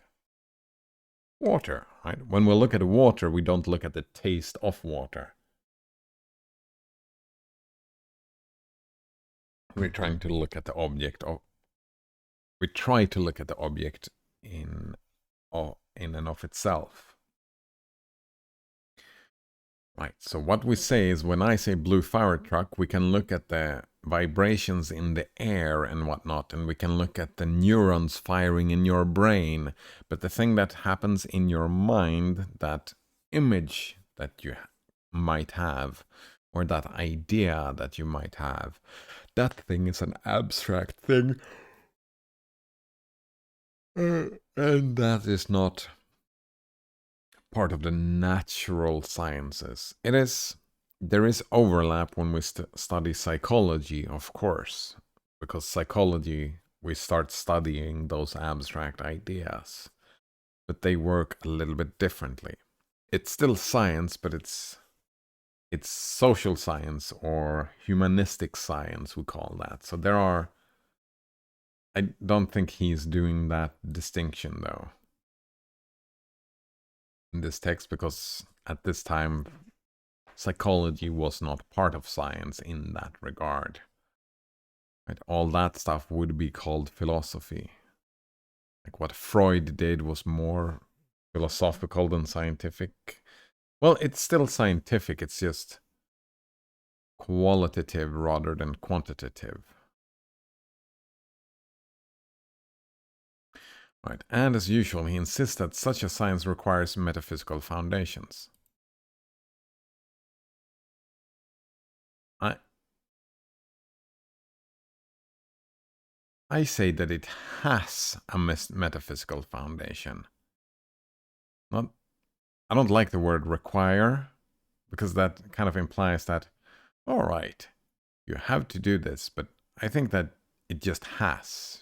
water, right? When we look at water, we don't look at the taste of water. We're trying to look at the object of. We try to look at the object in and of itself. Right, so what we say is, when I say blue fire truck, we can look at the vibrations in the air and whatnot, and we can look at the neurons firing in your brain. But the thing that happens in your mind, that image that you might have, or that idea that you might have, that thing is an abstract thing. And that is not part of the natural sciences. There is overlap when we study psychology, of course, because psychology, we start studying those abstract ideas, but they work a little bit differently. It's still science, but it's social science or humanistic science, we call that. So I don't think he's doing that distinction, though, in this text, because at this time psychology was not part of science in that regard. Right? All that stuff would be called philosophy. Like what Freud did was more philosophical than scientific. Well, it's still scientific, it's just qualitative rather than quantitative. Right. And as usual, he insists that such a science requires metaphysical foundations. I say that it has a metaphysical foundation. I don't like the word require, because that kind of implies that, all right, you have to do this, but I think that it just has.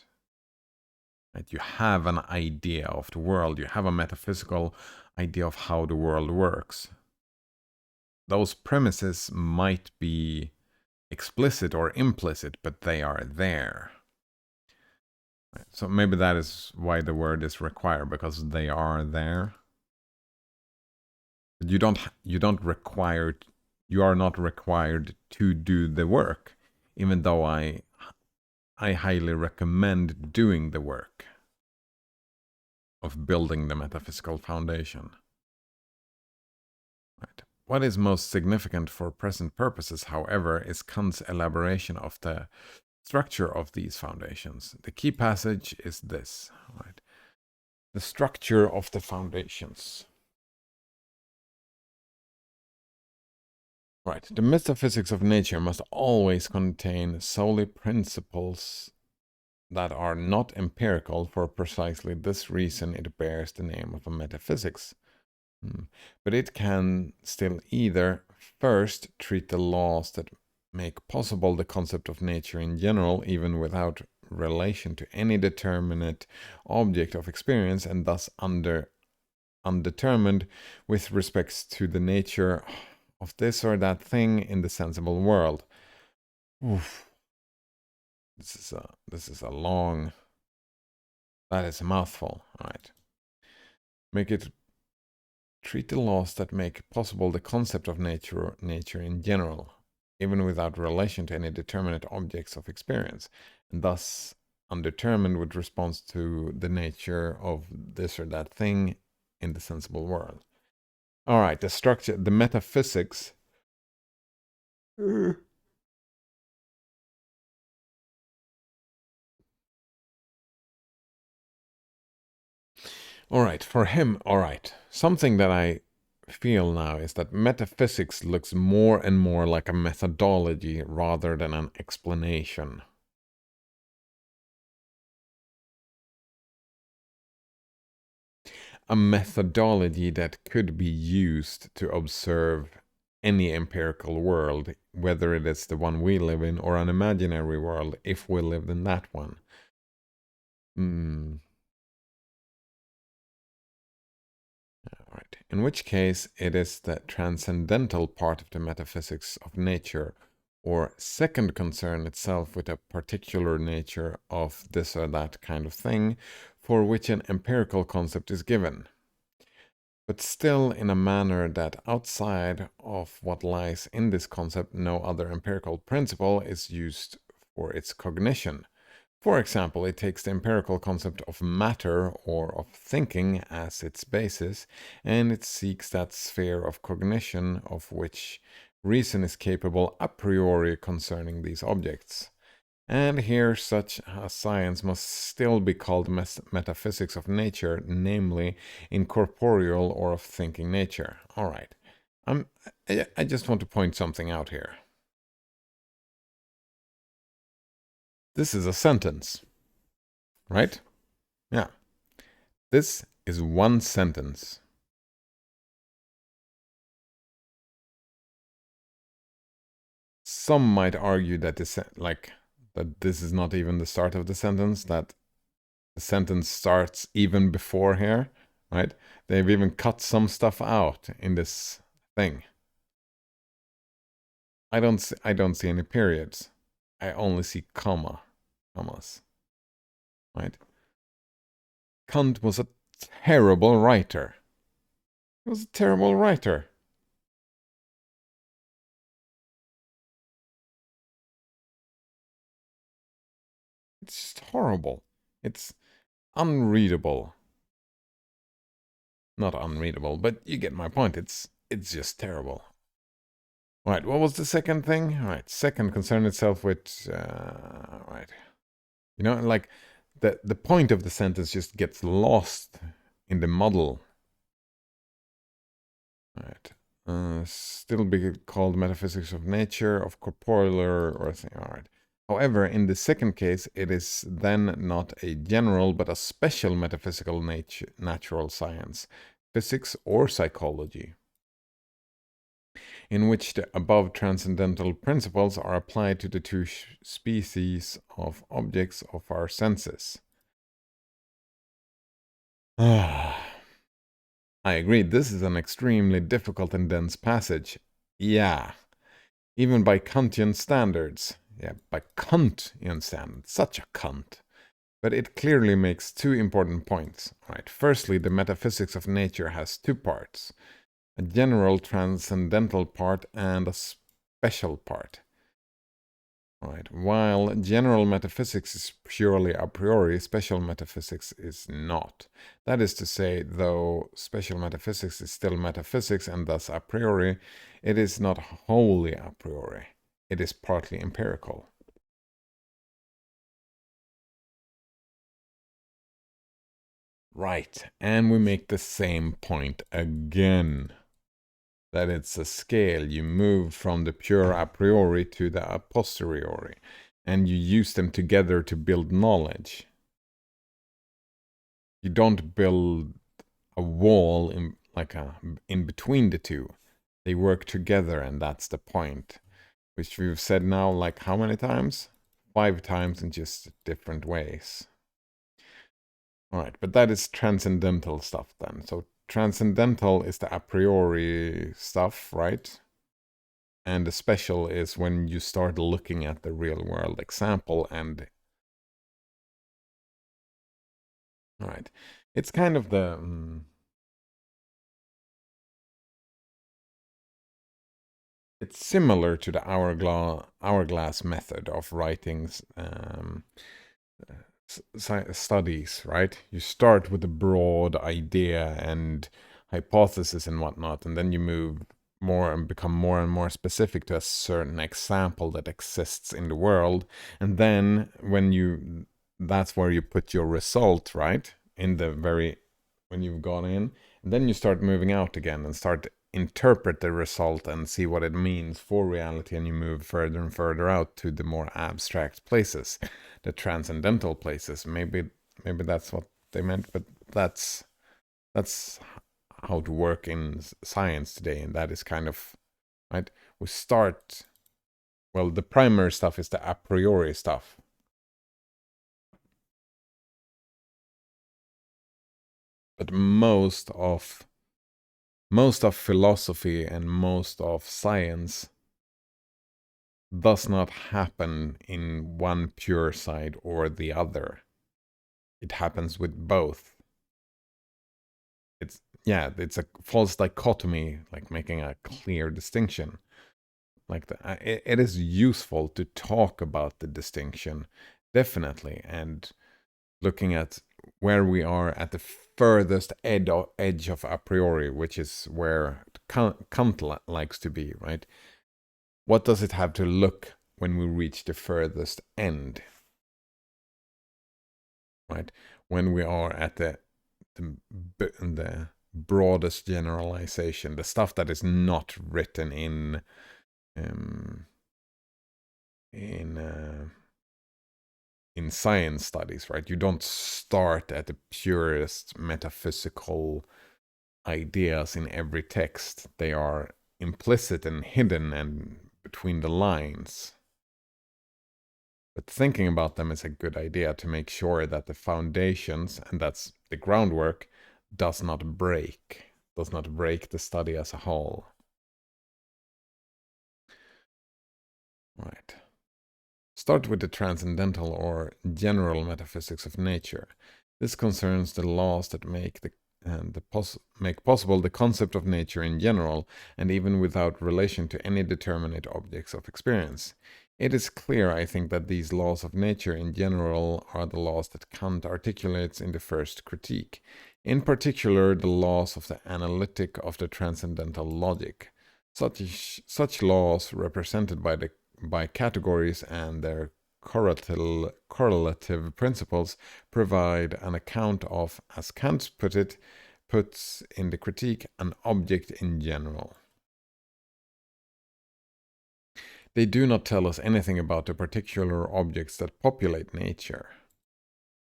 Right? You have an idea of the world, you have a metaphysical idea of how the world works. Those premises might be explicit or implicit, but they are there. Right? So maybe that is why the word is require, because they are there. But you are not required to do the work, even though I highly recommend doing the work of building the metaphysical foundation. Right. What is most significant for present purposes, however, is Kant's elaboration of the structure of these foundations. The key passage is this, right? The structure of the foundations. Right. The metaphysics of nature must always contain solely principles that are not empirical. For precisely this reason it bears the name of a metaphysics. But it can still either first treat the laws that make possible the concept of nature in general, even without relation to any determinate object of experience, and thus undetermined with respect to the nature of this or that thing in the sensible world. Oof. This is a long That is a mouthful. All right. Treat the laws that make possible the concept of nature in general, even without relation to any determinate objects of experience, and thus undetermined with response to the nature of this or that thing in the sensible world. All right, the structure, the metaphysics. All right, for him, all right. Something that I feel now is that metaphysics looks more and more like a methodology rather than an explanation. A methodology that could be used to observe any empirical world, whether it is the one we live in or an imaginary world, if we lived in that one. Right. In which case, it is the transcendental part of the metaphysics of nature, or second concern itself with a particular nature of this or that kind of thing, for which an empirical concept is given, but still in a manner that outside of what lies in this concept, no other empirical principle is used for its cognition. For example, it takes the empirical concept of matter or of thinking as its basis, and it seeks that sphere of cognition of which reason is capable a priori concerning these objects. And here such a science must still be called metaphysics of nature, namely incorporeal or of thinking nature. All right. I just want to point something out here. This is a sentence, right? Yeah. This is one sentence. Some might argue that this is not even the start of the sentence, that the sentence starts even before here, right? They've even cut some stuff out in this thing. I don't see any periods. I only see commas, right? Kant was a terrible writer. He was a terrible writer. It's just horrible. It's unreadable. Not unreadable, but you get my point. It's just terrible. All right, what was the second thing? All right, second concerned itself with right. You know, like the point of the sentence just gets lost in the muddle. All right. Still be called metaphysics of nature, of corporeal or thing. All right. However, in the second case, it is then not a general but a special metaphysical natural science, physics or psychology, in which the above transcendental principles are applied to the two species of objects of our senses. I agree, this is an extremely difficult and dense passage. Yeah, even by Kantian standards. Yeah, by Kantian standards. Such a cunt. But it clearly makes two important points. Right. Firstly, the metaphysics of nature has two parts. A general transcendental part and a special part. Right. While general metaphysics is purely a priori, special metaphysics is not. That is to say, though special metaphysics is still metaphysics and thus a priori, it is not wholly a priori. It is partly empirical. Right, and we make the same point again. That it's a scale. You move from the pure a priori to the a posteriori, and you use them together to build knowledge. You don't build a wall in between the two. They work together, and that's the point, which we've said now like how many times? 5 times in just different ways. All right, but that is transcendental stuff then. So transcendental is the a priori stuff, right? And the special is when you start looking at the real world example and All right. It's kind of the it's similar to the hourglass method of writing studies, right? You start with a broad idea and hypothesis and whatnot, and then you move more and become more and more specific to a certain example that exists in the world. And then that's where you put your result, right? When you've gone in, and then you start moving out again and start interpret the result and see what it means for reality, and you move further and further out to the more abstract places, the transcendental places. Maybe that's what they meant, but that's how to work in science today, and that is kind of right. We start, well, the primary stuff is the a priori stuff. But most of philosophy and most of science does not happen in one pure side or the other. It happens with both. It's a false dichotomy, like making a clear distinction. Like it is useful to talk about the distinction, definitely, and looking at where we are at the furthest edge of a priori, which is where Kant likes to be, right? What does it have to look when we reach the furthest end? Right? When we are at the broadest generalization, the stuff that is not written in science studies, right? You don't start at the purest metaphysical ideas in every text. They are implicit and hidden and between the lines. But thinking about them is a good idea to make sure that the foundations, and that's the groundwork, does not break the study as a whole. Right. Start with the transcendental or general metaphysics of nature. This concerns the laws that make possible the concept of nature in general, and even without relation to any determinate objects of experience. It is clear, I think, that these laws of nature in general are the laws that Kant articulates in the first critique, in particular the laws of the analytic of the transcendental logic. Such laws, represented by categories and their correlative principles, provide an account of, as Kant puts in the critique, an object in general. They do not tell us anything about the particular objects that populate nature.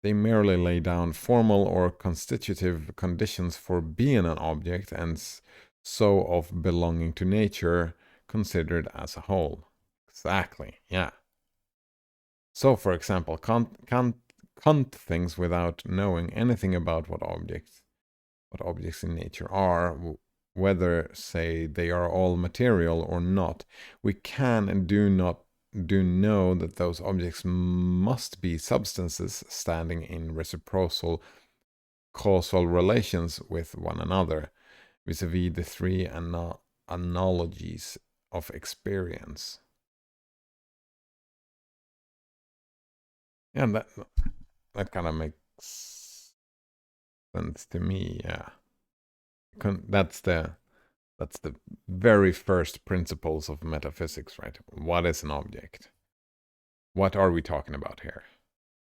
They merely lay down formal or constitutive conditions for being an object, and so of belonging to nature, considered as a whole. Exactly, yeah. So, for example, Kant thinks without knowing anything about what objects in nature are, whether, say, they are all material or not. We can and do know that those objects must be substances standing in reciprocal causal relations with one another, vis-a-vis the three analogies of experience. Yeah, that kind of makes sense to me. Yeah, that's the very first principles of metaphysics, right? What is an object? What are we talking about here?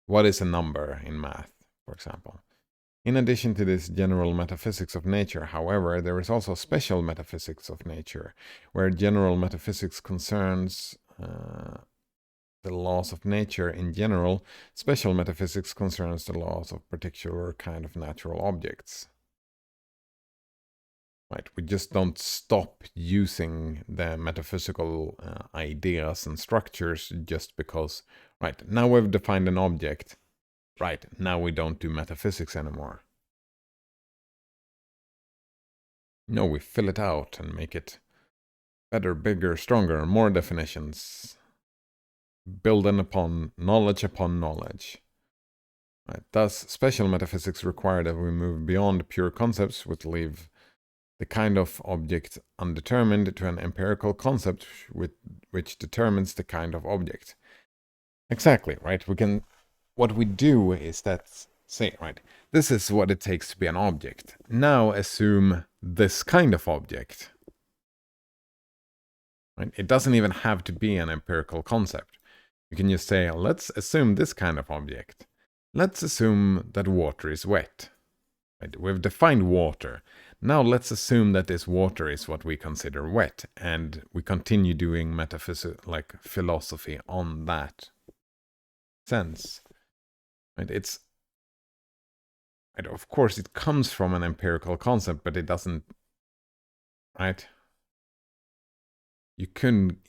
What is a number in math, for example? In addition to this general metaphysics of nature, however, there is also special metaphysics of nature, where general metaphysics concerns the laws of nature in general. Special metaphysics concerns the laws of particular kind of natural objects. Right, we just don't stop using the metaphysical ideas and structures just because, right, now we've defined an object, right, now we don't do metaphysics anymore. No, we fill it out and make it better, bigger, stronger, more definitions, building upon knowledge, Right? Thus, special metaphysics require that we move beyond pure concepts, which leave the kind of object undetermined, to an empirical concept which determines the kind of object. Exactly, right? What we do is that, say, right, this is what it takes to be an object. Now assume this kind of object. Right? It doesn't even have to be an empirical concept. You can just say, let's assume this kind of object. Let's assume that water is wet. Right? We've defined water. Now let's assume that this water is what we consider wet, and we continue doing metaphysics, like philosophy, on that sense. Right? Of course, it comes from an empirical concept, but it doesn't. Right? You can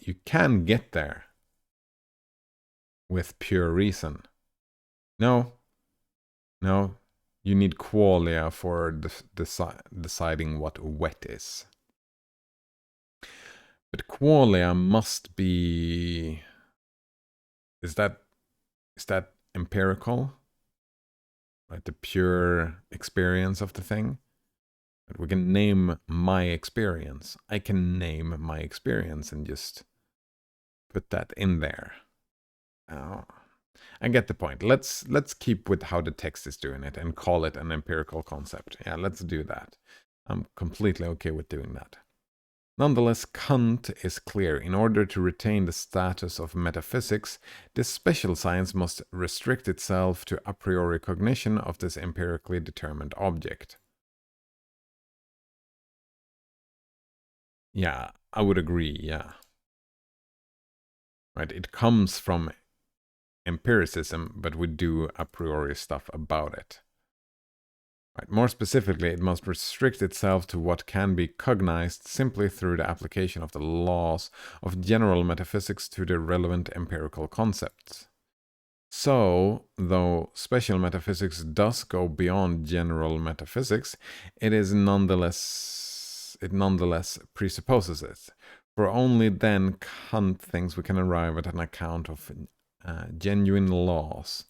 get there with pure reason. No, you need qualia for deciding what wet is. But qualia must be... Is that empirical? Like the pure experience of the thing? But we can name my experience. I can name my experience and just put that in there. Oh. I get the point. Let's keep with how the text is doing it and call it an empirical concept. Yeah, let's do that. I'm completely okay with doing that. Nonetheless, Kant is clear. In order to retain the status of metaphysics, this special science must restrict itself to a priori cognition of this empirically determined object. Yeah, I would agree, yeah. Right, it comes from empiricism, but we do a priori stuff about it. Right. More specifically, it must restrict itself to what can be cognized simply through the application of the laws of general metaphysics to the relevant empirical concepts. So, though special metaphysics does go beyond general metaphysics, it nonetheless presupposes it. For only then Kant thinks we can arrive at an account of genuine laws,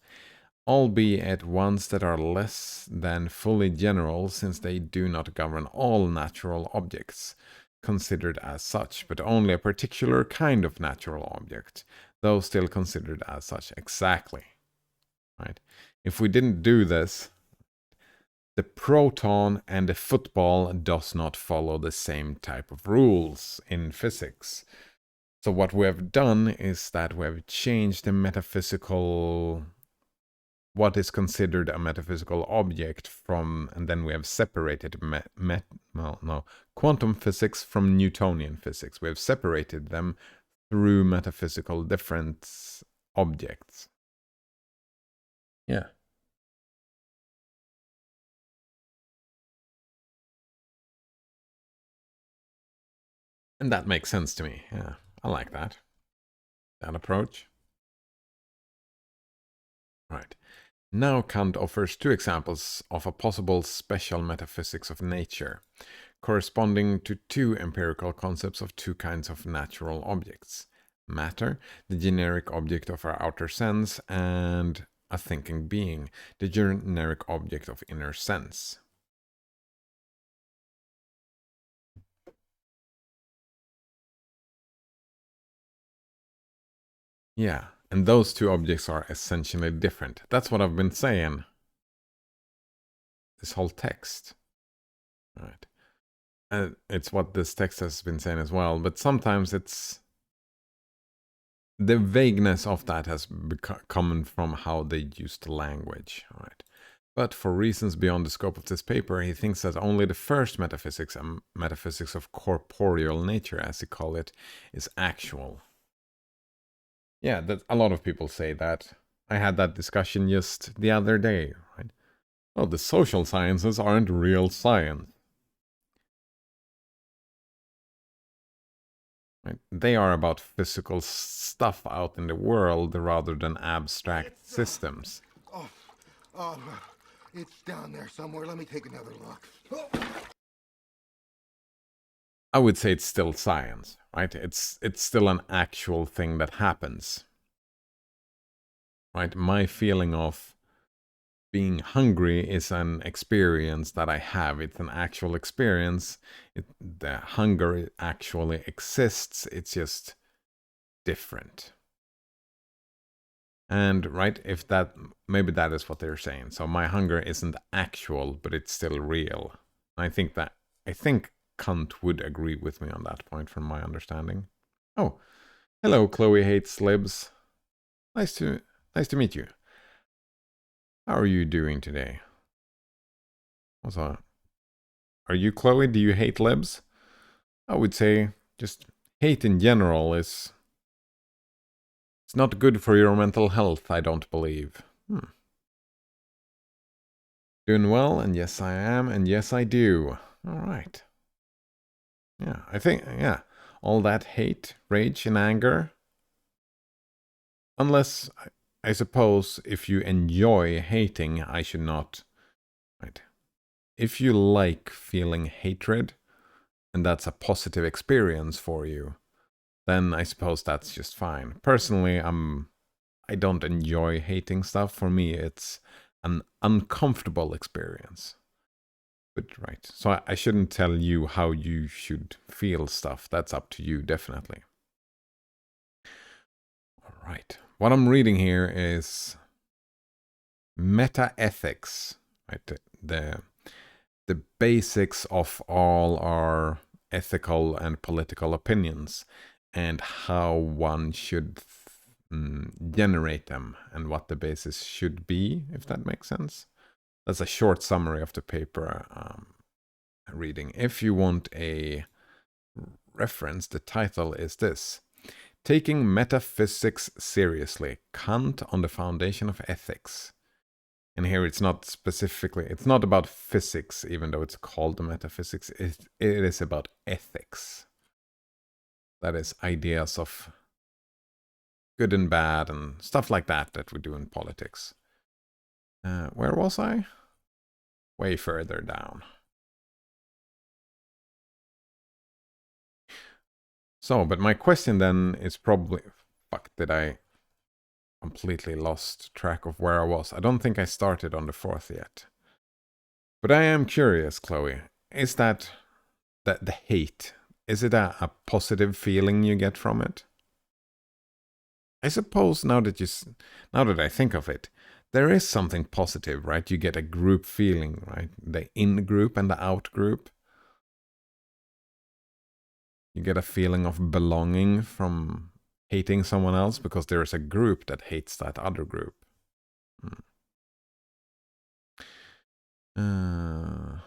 albeit ones that are less than fully general, since they do not govern all natural objects considered as such, but only a particular kind of natural object, though still considered as such. Exactly. Right? If we didn't do this, the proton and the football does not follow the same type of rules in physics. So what we have done is that we have changed the metaphysical, what is considered a metaphysical object from, and then we have separated quantum physics from Newtonian physics. We have separated them through metaphysical different objects. Yeah. And that makes sense to me. Yeah, I like that. That approach. Right. Now Kant offers two examples of a possible special metaphysics of nature, corresponding to two empirical concepts of two kinds of natural objects. Matter, the generic object of our outer sense, and a thinking being, the generic object of inner sense. Yeah, and those two objects are essentially different. That's what I've been saying. This whole text. Right. And it's what this text has been saying as well, but sometimes it's... The vagueness of that has come from how they used language, right? But for reasons beyond the scope of this paper, he thinks that only the first metaphysics, and metaphysics of corporeal nature, as he call it, is actual. Yeah, that a lot of people say that. I had that discussion just the other day, right? Oh, the social sciences aren't real science. Right? They are about physical stuff out in the world rather than abstract systems. It's down there somewhere. Let me take another look. I would say it's still science, right? It's still an actual thing that happens. Right? My feeling of being hungry is an experience that I have. It's an actual experience. The hunger actually exists. It's just different. And right, if that, maybe that is what they're saying. So my hunger isn't actual, but it's still real. I think Kant would agree with me on that point from my understanding. Oh, hello, Chloe Hates Libs. Nice to meet you. How are you doing today? What's up? Are you Chloe? Do you hate libs? I would say just hate in general is... It's not good for your mental health, I don't believe. Doing well, and yes I am, and yes I do. Alright. Yeah, I think, yeah. All that hate, rage, and anger. Unless, I suppose, if you enjoy hating, I should not... Right. If you like feeling hatred, and that's a positive experience for you, then I suppose that's just fine. Personally, I don't enjoy hating stuff. For me, it's an uncomfortable experience. But right, so I shouldn't tell you how you should feel stuff. That's up to you, definitely. All right, what I'm reading here is Metaethics, right? The basics of all our ethical and political opinions, and how one should generate them, and what the basis should be, if that makes sense. That's a short summary of the paper reading. If you want a reference, the title is this: Taking Metaphysics Seriously, Kant on the Foundation of Ethics. And here it's not specifically, it's not about physics, even though it's called the metaphysics. It is about ethics. That is ideas of good and bad and stuff like that we do in politics. Where was I? Way further down. So, but my question then is probably... Fuck, did I completely lost track of where I was? I don't think I started on the 4th yet. But I am curious, Chloe. Is that the hate, is it a positive feeling you get from it? I suppose now that I think of it, there is something positive, right? You get a group feeling, right? The in-group and the out-group. You get a feeling of belonging from hating someone else because there is a group that hates that other group. Right.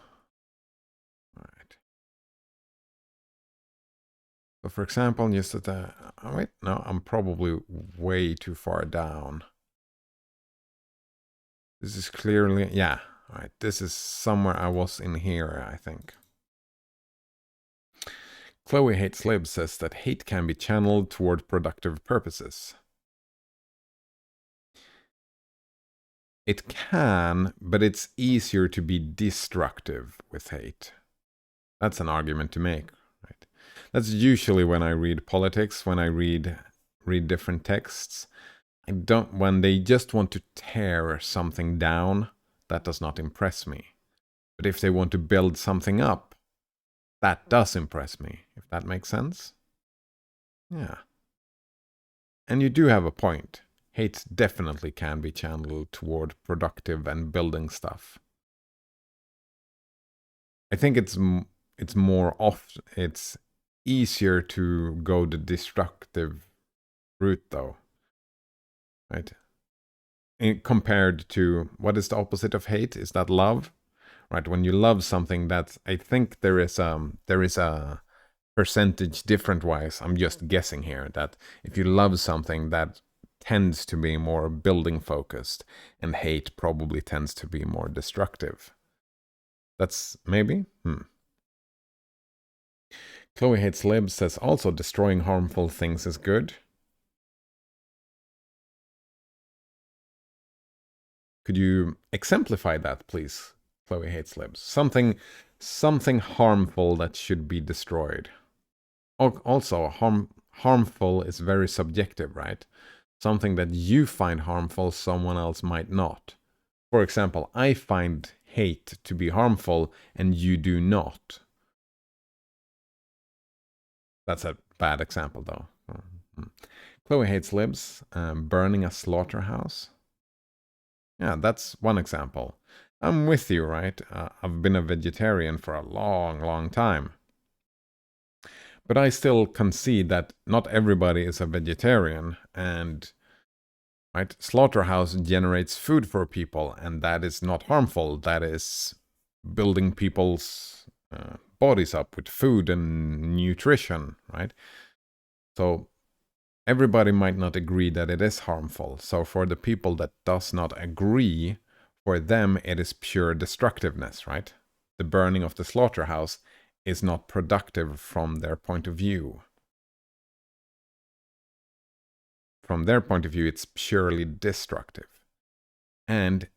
So for example, just at the... Oh wait, no, I'm probably way too far down. This is clearly... Yeah, right. This is somewhere I was in here, I think. Chloe Hates Lib says that hate can be channeled toward productive purposes. It can, but it's easier to be destructive with hate. That's an argument to make, right? That's usually when I read politics, when I read different texts. When they just want to tear something down, that does not impress me. But if they want to build something up, that does impress me, if that makes sense. Yeah. And you do have a point. Hate definitely can be channeled toward productive and building stuff. I think it's easier to go the destructive route, though. Right? Compared to, what is the opposite of hate? Is that love? Right, when you love something, I think there is a percentage different-wise, I'm just guessing here, that if you love something, that tends to be more building focused, and hate probably tends to be more destructive. That's maybe? Chloe Hates Lib says also destroying harmful things is good. Could you exemplify that, please? Chloe Hates Libs. Something harmful that should be destroyed. Also, harmful is very subjective, right? Something that you find harmful, someone else might not. For example, I find hate to be harmful and you do not. That's a bad example, though. Chloe hates libs, burning a slaughterhouse. Yeah, that's one example. I'm with you, right? I've been a vegetarian for a long, long time. But I still concede that not everybody is a vegetarian, and right, slaughterhouse generates food for people, and that is not harmful. That is building people's bodies up with food and nutrition, right? So everybody might not agree that it is harmful. So for the people that does not agree, for them it is pure destructiveness, right? The burning of the slaughterhouse is not productive from their point of view. From their point of view, it's purely destructive. And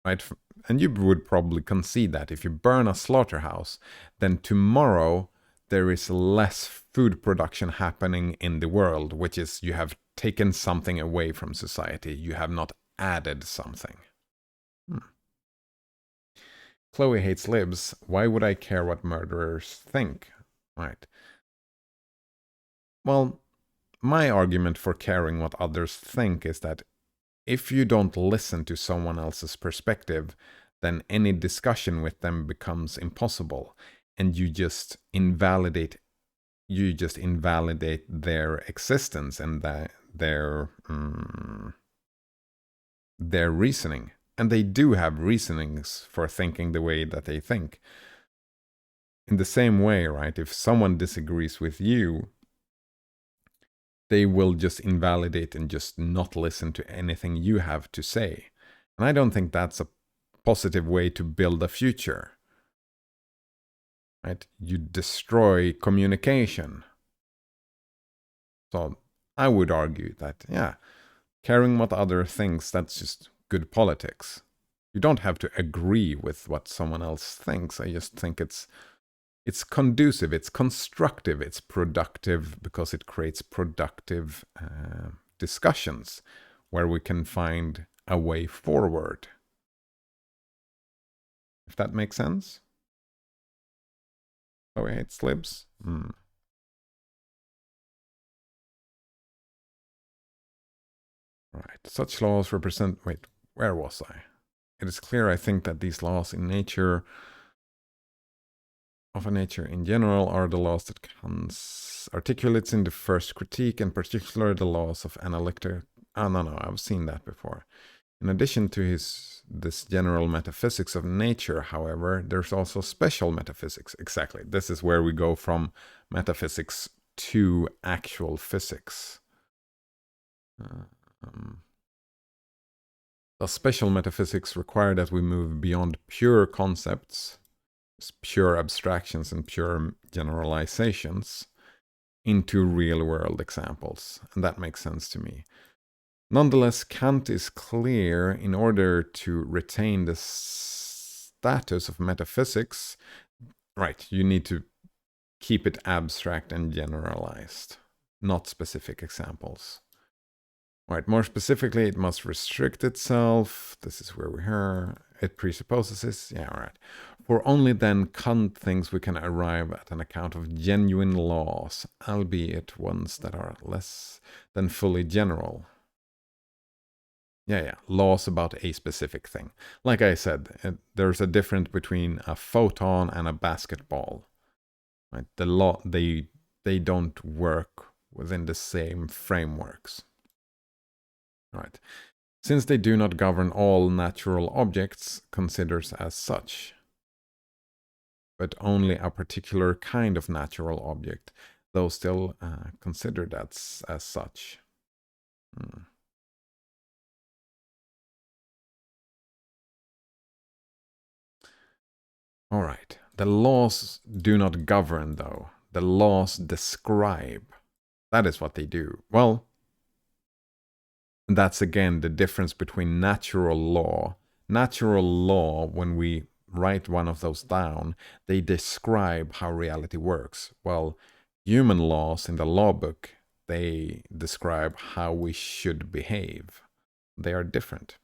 right, and you would probably concede that if you burn a slaughterhouse, then tomorrow there is less food production happening in the world, which is you have taken something away from society. You have not added something. Chloe hates libs. Why would I care what murderers think? Right. Well, my argument for caring what others think is that if you don't listen to someone else's perspective, then any discussion with them becomes impossible, and you just invalidate their existence and their reasoning. And they do have reasonings for thinking the way that they think. In the same way, right, if someone disagrees with you, they will just invalidate and just not listen to anything you have to say. And I don't think that's a positive way to build a future. Right? You destroy communication. So I would argue that, yeah, caring what other thinks, that's just good politics. You don't have to agree with what someone else thinks. I just think it's conducive, it's constructive, it's productive because it creates productive discussions where we can find a way forward. If that makes sense? Oh, I hate slibs. Right. Such laws represent... Wait, where was I? It is clear, I think, that these laws in nature... of a nature in general are the laws that Kant articulates in the first critique, in particular the laws of analytic... no, I've seen that before. In addition to this general metaphysics of nature, however, there's also special metaphysics. Exactly. This is where we go from metaphysics to actual physics. The special metaphysics require that we move beyond pure concepts, pure abstractions and pure generalizations, into real-world examples. And that makes sense to me. Nonetheless, Kant is clear, in order to retain the status of metaphysics, right, you need to keep it abstract and generalized, not specific examples. Right, more specifically, it must restrict itself. This is where we are. It presupposes this. Yeah, right. For only then Kant thinks we can arrive at an account of genuine laws, albeit ones that are less than fully general. Yeah, laws about a specific thing. Like I said, there's a difference between a photon and a basketball. Right? The law, they don't work within the same frameworks. Right. Since they do not govern all natural objects considered as such, but only a particular kind of natural object, though still considered as such. All right. The laws do not govern, though. The laws describe. That is what they do. Well, that's again the difference between natural law. Natural law, when we write one of those down, they describe how reality works. Well, human laws in the law book, they describe how we should behave. They are different.